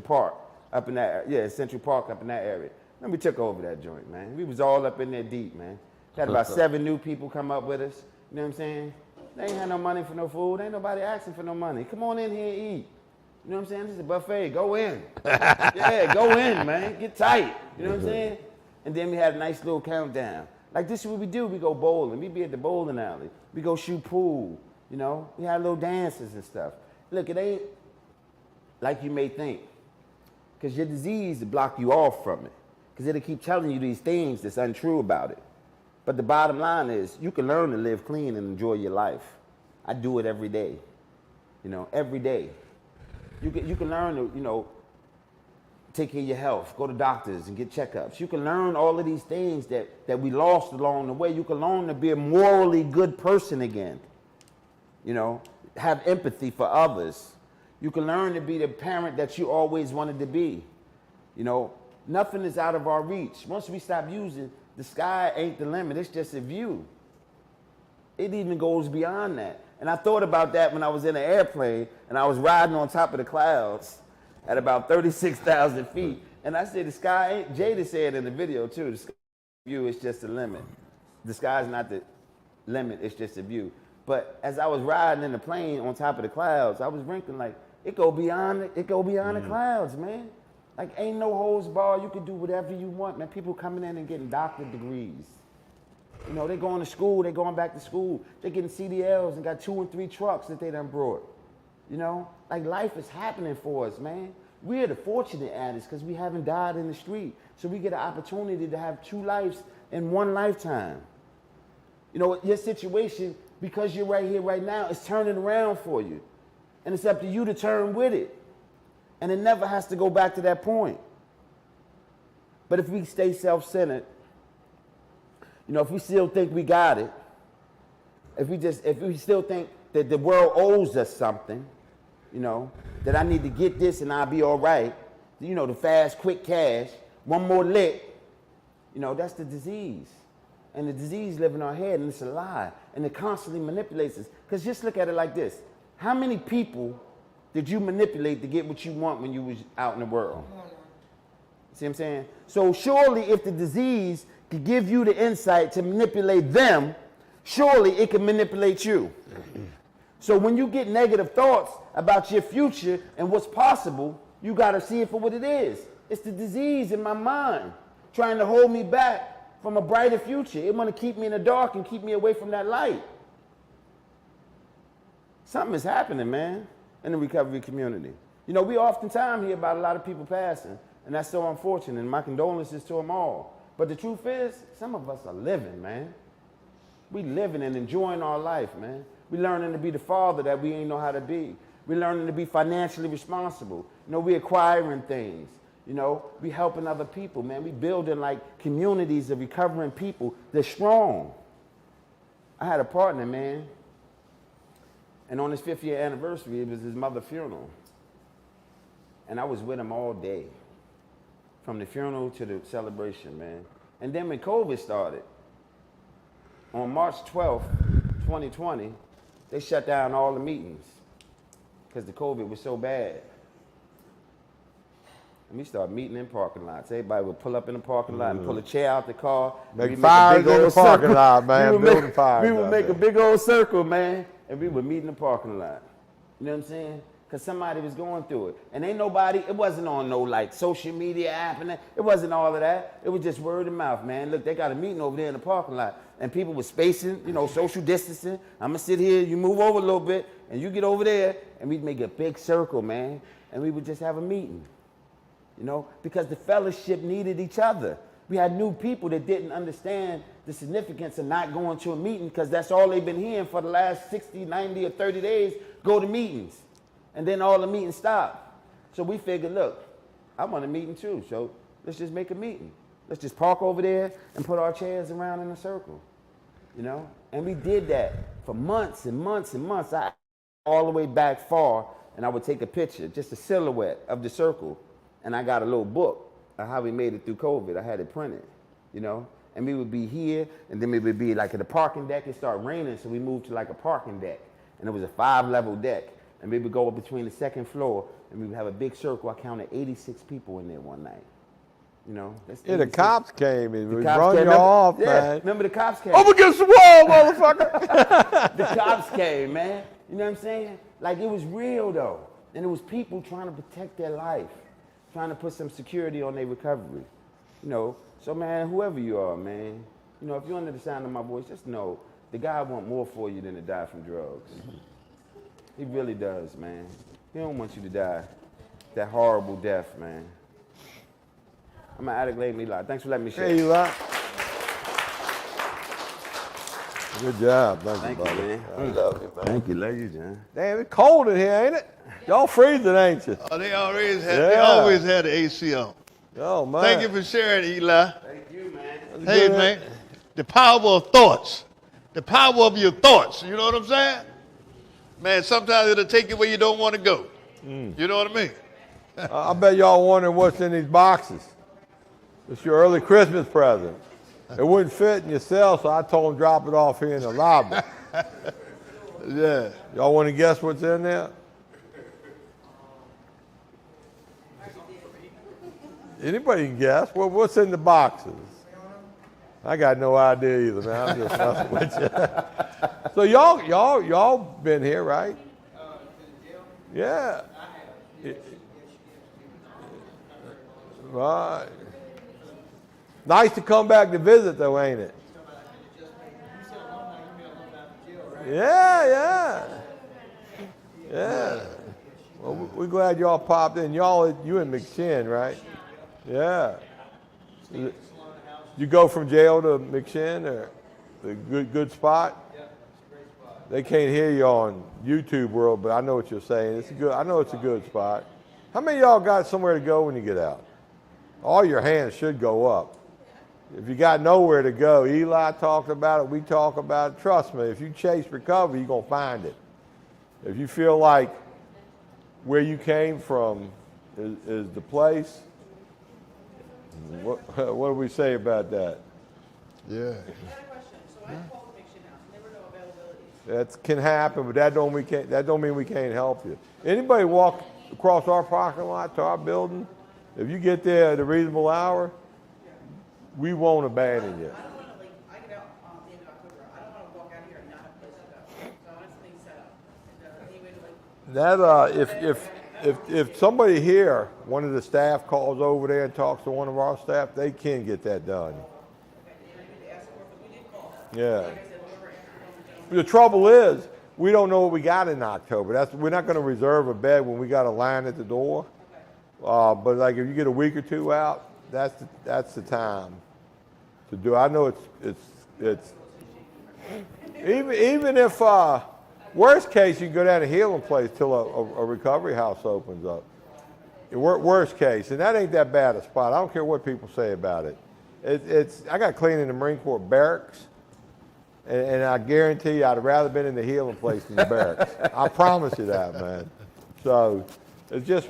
Speaker 9: Park, up in that, Central Park up in that area. Then we took over that joint, man. We was all up in there deep, man. Had about 7 new people come up with us. You know what I'm saying? They ain't had no money for no food. Ain't nobody asking for no money. Come on in here and eat. You know what I'm saying? This is a buffet. Go in. Yeah, go in, man. Get tight. You know what I'm saying? And then we had a nice little countdown. Like, this is what we do. We go bowling. We be at the bowling alley. We go shoot pool. You know? We had little dances and stuff. Look, it ain't like you may think. Because your disease will block you off from it. Because it'll keep telling you these things that's untrue about it. But the bottom line is, you can learn to live clean and enjoy your life. I do it every day. You know, every day. You can learn to, you know, take care of your health, go to doctors and get checkups. You can learn all of these things that we lost along the way. You can learn to be a morally good person again. You know, have empathy for others. You can learn to be the parent that you always wanted to be. You know, nothing is out of our reach. Once we stop using, the sky ain't the limit, it's just a view. It even goes beyond that. And I thought about that when I was in an airplane and I was riding on top of the clouds at about 36,000 feet. And I said, the sky ain't, Jada said in the video too, the sky view is just a limit. The sky's not the limit, it's just a view. But as I was riding in the plane on top of the clouds, I was thinking like, it go beyond the clouds, man. Like, ain't no holds barred. You can do whatever you want, man. People coming in and getting doctorate degrees. You know, they going to school, they going back to school. They getting CDLs and got 2 and 3 trucks that they done brought. You know, like, life is happening for us, man. We're the fortunate addicts because we haven't died in the street. So we get an opportunity to have 2 lives in 1 lifetime. You know, your situation, because you're right here right now, is turning around for you. And it's up to you to turn with it. And it never has to go back to that point. But if we stay self-centered, you know, if we still think we got it, if we still think that the world owes us something, you know, that I need to get this and I'll be all right, you know, the fast, quick cash, 1 more lick, you know, that's the disease. And the disease lives in our head, and it's a lie. And it constantly manipulates us. Because just look at it like this. How many people did you manipulate to get what you want when you was out in the world? See what I'm saying? So surely if the disease could give you the insight to manipulate them, surely it can manipulate you. So when you get negative thoughts about your future and what's possible, you got to see it for what it is. It's the disease in my mind trying to hold me back from a brighter future. It want to keep me in the dark and keep me away from that light. Something is happening, man, in the recovery community. You know, we oftentimes hear about a lot of people passing, and that's so unfortunate, and my condolences to them all. But the truth is, some of us are living, man. We living and enjoying our life, man. We learning to be the father that we ain't know how to be. We learning to be financially responsible. You know, we acquiring things. You know, we helping other people, man. We building like communities of recovering people. They're strong. I had a partner, man, and on his 5th year anniversary, it was his mother's funeral. And I was with him all day, from the funeral to the celebration, man. And then when COVID started, on March 12th, 2020, they shut down all the meetings because the COVID was so bad. And we started meeting in parking lots. Everybody would pull up in the parking lot and pull a chair out the car.
Speaker 4: Make fires in the parking lot, man. Building fires.
Speaker 9: We would make a big old circle, man, and we would meet in the parking lot. You know what I'm saying? Because somebody was going through it. And ain't nobody, it wasn't on no like social media app and that. It wasn't all of that. It was just word of mouth, man. Look, they got a meeting over there in the parking lot. And people were spacing, you know, social distancing. I'm going to sit here, you move over a little bit, and you get over there. And we'd make a big circle, man. And we would just have a meeting, you know, because the fellowship needed each other. We had new people that didn't understand the significance of not going to a meeting because that's all they've been hearing for the last 60, 90, or 30 days, go to meetings. And then all the meetings stop. So we figured, look, I want a meeting too, so let's just make a meeting. Let's just park over there and put our chairs around in a circle, you know? And we did that for months and months and months. I all the way back far, and I would take a picture, just a silhouette of the circle, and I got a little book of how we made it through COVID. I had it printed, you know? And we would be here, and then we would be like at the parking deck. It started raining, so we moved to like a parking deck, and it was a 5-level deck. And we would go up between the 2nd floor, and we would have a big circle. I counted 86 people in there one night. You know?
Speaker 4: Yeah, the cops came and we run you off, man.
Speaker 9: Remember the cops came?
Speaker 4: Over against the wall, motherfucker.
Speaker 9: The cops came, man. You know what I'm saying? Like, it was real, though. And it was people trying to protect their life, trying to put some security on their recovery. You know? So, man, whoever you are, man, you know, if you're under the sound of my voice, just know the God wants more for you than to die from drugs. He really does, man. He don't want you to die that horrible death, man. I'm an addict, late Eli. Thanks for letting me share.
Speaker 4: Hey, Eli. Good job.
Speaker 9: Thank you, man.
Speaker 4: I love you, man.
Speaker 9: Thank you, love you, John.
Speaker 4: Damn, it's cold in here, ain't it? Y'all freezing, ain't you?
Speaker 7: Oh, they always had the AC on.
Speaker 4: Oh, man.
Speaker 7: Thank you for sharing, Eli.
Speaker 9: Thank you, man.
Speaker 7: Hey, man, the power of thoughts. The power of your thoughts. You know what I'm saying? Man, sometimes it'll take you where you don't want to go. You know what I mean?
Speaker 4: I bet y'all wondering what's in these boxes. It's your early Christmas present. It wouldn't fit in your cell, so I told them drop it off here in the lobby.
Speaker 7: Yeah.
Speaker 4: Y'all want to guess what's in there? Anybody can guess. What's in the boxes? I got no idea either, man. I'm just messing with you. So y'all been here, right? Yeah. Right. Nice to come back to visit, though, ain't it? Yeah. Well, we're glad y'all popped in. You in McShin, right? Yeah. You go from jail to McShin, or a good spot? Yeah, it's a great spot. They can't hear you on YouTube world, but I know what you're saying. I know it's a good spot. How many of y'all got somewhere to go when you get out? All your hands should go up. If you got nowhere to go, Eli talked about it, we talk about it. Trust me, if you chase recovery, you're going to find it. If you feel like where you came from is the place, what do we say about that?
Speaker 7: Yeah.
Speaker 10: I got a question. So I called the McShin house, and there were no availabilities.
Speaker 4: That can happen, but that don't mean we can't help you. Anybody walk across our parking lot to our building, if you get there at a reasonable hour, we won't abandon you. That if somebody here, one of the staff calls over there and talks to one of our staff, they can get that done. Yeah. The trouble is, we don't know what we got in October. We're not going to reserve a bed when we got a line at the door. But like if you get a week or two out, that's the time to do. I know it's even if worst case you can go down to Healing Place till a recovery house opens up. Worst case, and that ain't that bad a spot. I don't care what people say about it. I got clean in the Marine Corps barracks. And I guarantee you, I'd have rather been in the Healing Place than the barracks. I promise you that, man. So it's just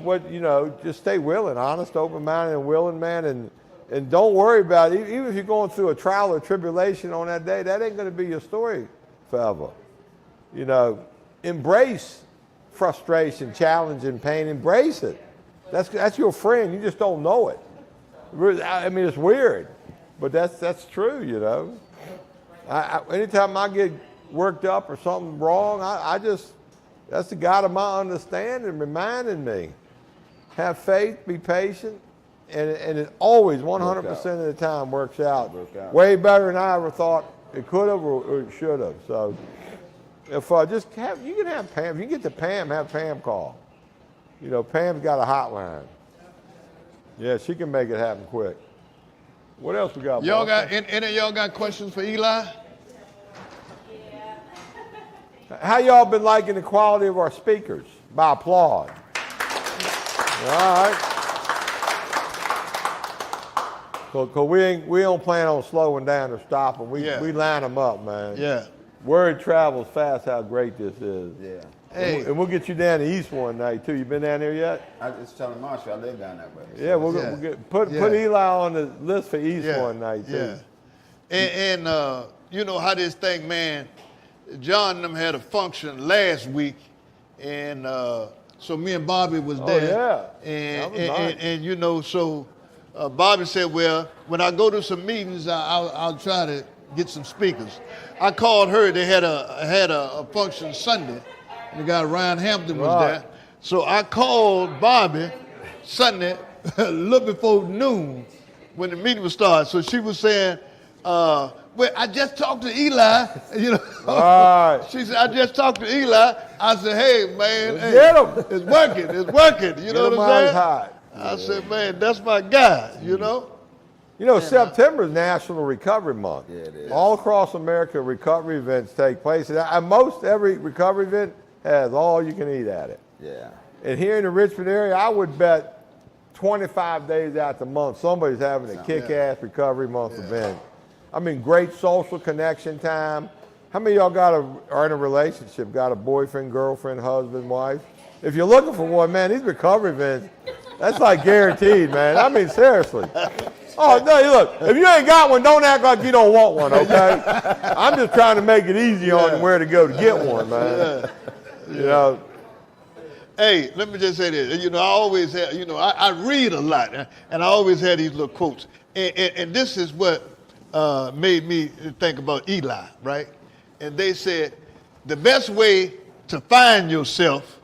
Speaker 4: just stay willing, honest, open-minded, and willing, man. And don't worry about it. Even if you're going through a trial or tribulation on that day, that ain't going to be your story forever. Embrace frustration, challenge, and pain. Embrace it. That's your friend. You just don't know it. I mean, it's weird, but that's true, Anytime I get worked up or something wrong, that's the God of my understanding reminding me. Have faith, be patient, and it always 100% of the time works out. Way better than I ever thought it could have or it should have. So if you can have Pam, if you get to Pam, have Pam call. Pam's got a hotline. Yeah, she can make it happen quick. What else we got?
Speaker 7: Y'all got any of y'all got questions for Eli?
Speaker 4: How y'all been liking the quality of our speakers? By applaud. All right. Cause we don't plan on slowing down or stopping. We line them up, man. Yeah. Word travels fast. How great this is. Yeah. Hey. And we'll get you down to East one night too. You been down there yet?
Speaker 9: I just telling Marshall I live down that way. So
Speaker 4: yeah, we'll put Eli on the list for East one night too.
Speaker 7: Yeah. And you know how this thing, man. John and them had a function last week, and so me and Bobby was there. And so Bobby said, well, when I go to some meetings, I'll try to get some speakers. I called her. They had a function Sunday. The guy Ryan Hampton was there. So I called Bobby Sunday a little before noon when the meeting was started. So she was saying, well, I just talked to Eli, Right. She said, I just talked to Eli. I said, hey, man,
Speaker 4: get him.
Speaker 7: It's working. You know what I'm saying?
Speaker 4: Hot.
Speaker 7: I said, man, that's my guy,
Speaker 4: September is National Recovery Month. Yeah, it is. All across America, recovery events take place. And most every recovery event has all you can eat at it. Yeah. And here in the Richmond area, I would bet 25 days out the month, somebody's having a kick-ass recovery month event. I mean, great social connection time. How many of y'all are in a relationship, got a boyfriend, girlfriend, husband, wife? If you're looking for one, man, these recovery events, that's like guaranteed, man. I mean, seriously. Oh, no, look, if you ain't got one, don't act like you don't want one, okay? I'm just trying to make it easy on you where to go to get one, man.
Speaker 7: Hey, let me just say this. I always have, I read a lot, and I always had these little quotes. And this is what made me think about Eli, right? And they said, the best way to find yourself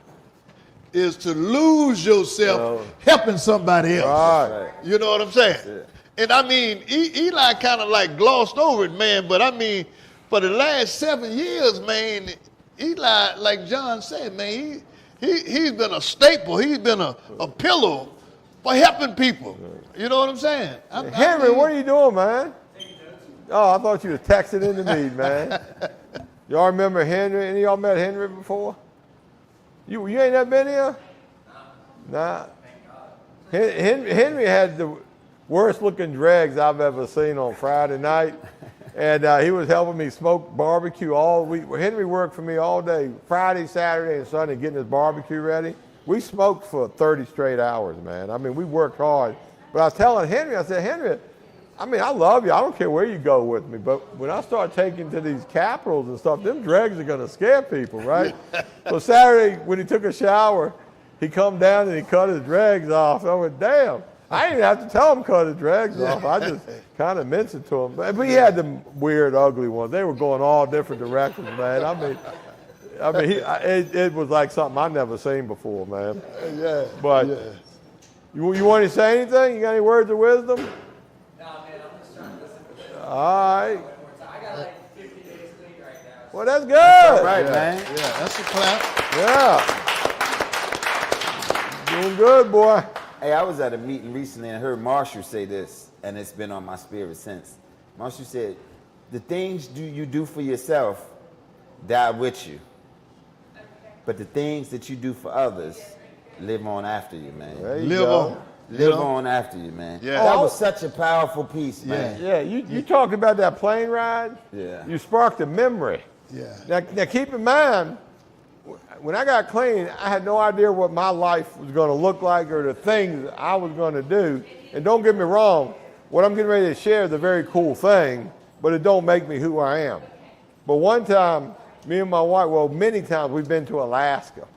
Speaker 7: is to lose yourself helping somebody else. Right. You know what I'm saying? Yeah. And I mean, Eli kind of like glossed over it, man, but I mean, for the last 7 years, man, Eli, like John said, man, he's been a staple. He's been a pillow for helping people. You know what I'm saying?
Speaker 4: Henry, what are you doing, man? Oh, I thought you were texting into me, man. Y'all remember Henry? Any of y'all met Henry before? You ain't never been here? Nah. Henry had the worst looking dregs I've ever seen on Friday night. And he was helping me smoke barbecue all week. Henry worked for me all day, Friday, Saturday, and Sunday, getting his barbecue ready. We smoked for 30 straight hours, man. I mean, we worked hard. But I was telling Henry, I said, Henry, I mean, I love you. I don't care where you go with me, but when I start taking to these capitals and stuff, them dregs are going to scare people, right? So Saturday, when he took a shower, he come down and he cut his dregs off. I went, damn. I didn't even have to tell him cut his dregs off. I just kind of mentioned to him. But he had them weird, ugly ones. They were going all different directions, man. It was like something I'd never seen before, man.
Speaker 7: Yeah.
Speaker 4: But you want to say anything? You got any words of wisdom? All right.
Speaker 10: I got like 50 days clean right now.
Speaker 4: Well, that's good.
Speaker 9: That's all right, man.
Speaker 7: Yeah, that's a clap.
Speaker 4: Yeah. Doing good, boy.
Speaker 9: Hey, I was at a meeting recently and heard Marshall say this, and it's been on my spirit since. Marshall said, the things you do for yourself die with you. But the things that you do for others live on after you, man.
Speaker 4: There you
Speaker 7: Live
Speaker 4: go.
Speaker 7: on.
Speaker 9: Live on after you, man.
Speaker 7: Yeah.
Speaker 9: That was such a powerful piece, man.
Speaker 4: Yeah, you talked about that plane ride.
Speaker 9: Yeah.
Speaker 4: You sparked a memory.
Speaker 7: Yeah.
Speaker 4: Now keep in mind, when I got clean, I had no idea what my life was going to look like or the things I was going to do. And don't get me wrong, what I'm getting ready to share is a very cool thing, but it don't make me who I am. But one time, me and my wife, well, many times we've been to Alaska.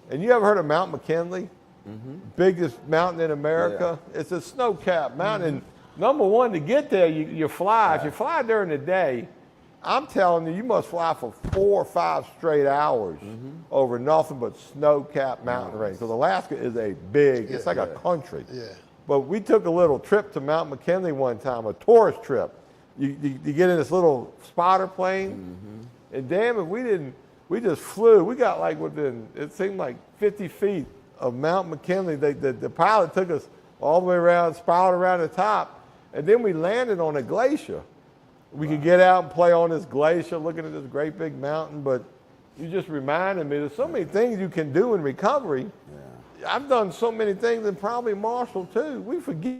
Speaker 4: And you ever heard of Mount McKinley? Mm-hmm. Biggest mountain in America. Yeah. It's a snow-capped mountain. Mm-hmm. Number one, to get there, you fly. Right. If you fly during the day, I'm telling you, you must fly for 4 or 5 straight hours over nothing but snow-capped mountain range. Because Alaska is a big, it's like a country. Yeah. But we took a little trip to Mount McKinley one time, a tourist trip. You get in this little spotter plane, and damn it, we just flew. We got like within, it seemed like 50 feet of Mount McKinley. The pilot took us all the way around, spiraled around the top, and then we landed on a glacier. We could get out and play on this glacier, looking at this great big mountain, but you just reminded me there's so many things you can do in recovery. Yeah. I've done so many things, and probably Marshall too. We forget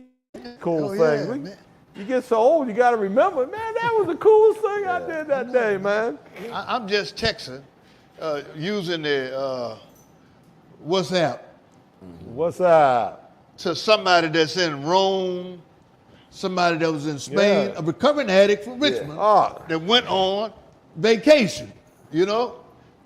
Speaker 4: cool things. You get so old, you got to remember, man, that was the coolest thing I did that day, man.
Speaker 7: I'm just texting, using the WhatsApp.
Speaker 4: What's up?
Speaker 7: To somebody that's in Rome, somebody that was in Spain, a recovering addict from Richmond that went on vacation, you know?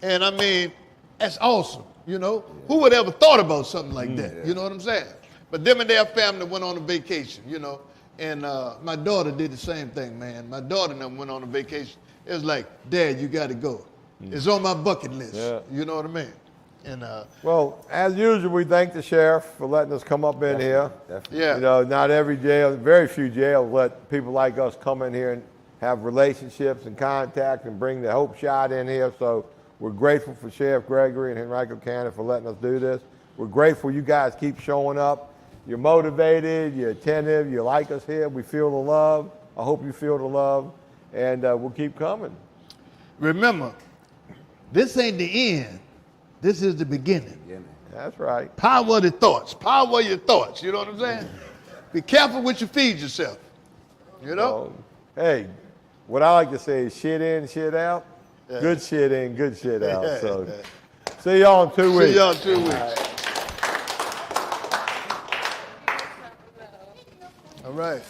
Speaker 7: And I mean, that's awesome, you know? Who would ever thought about something like that, you know what I'm saying? But them and their family went on a vacation, you know? And my daughter did the same thing, man. My daughter and them went on a vacation. It was like, Dad, you got to go. It's on my bucket list, you know what I mean? And
Speaker 4: well, as usual, we thank the sheriff for letting us come up in here.
Speaker 9: Definitely.
Speaker 7: Yeah.
Speaker 4: You know, not every jail, very few jails let people like us come in here and have relationships and contact and bring the hope shot in here. So we're grateful for Sheriff Gregory and Henrico County for letting us do this. We're grateful you guys keep showing up. You're motivated, you're attentive, you like us here. We feel the love. I hope you feel the love. And we'll keep coming.
Speaker 7: remember, this ain't the end. This is the beginning.
Speaker 4: That's right.
Speaker 7: Power of the thoughts. Power of your thoughts. You know what I'm saying? Be careful what you feed yourself. You know?
Speaker 4: Hey, what I like to say is shit in, shit out. Yeah. Good shit in, good shit out. So see y'all in 2 weeks.
Speaker 7: See y'all in 2 weeks. All right.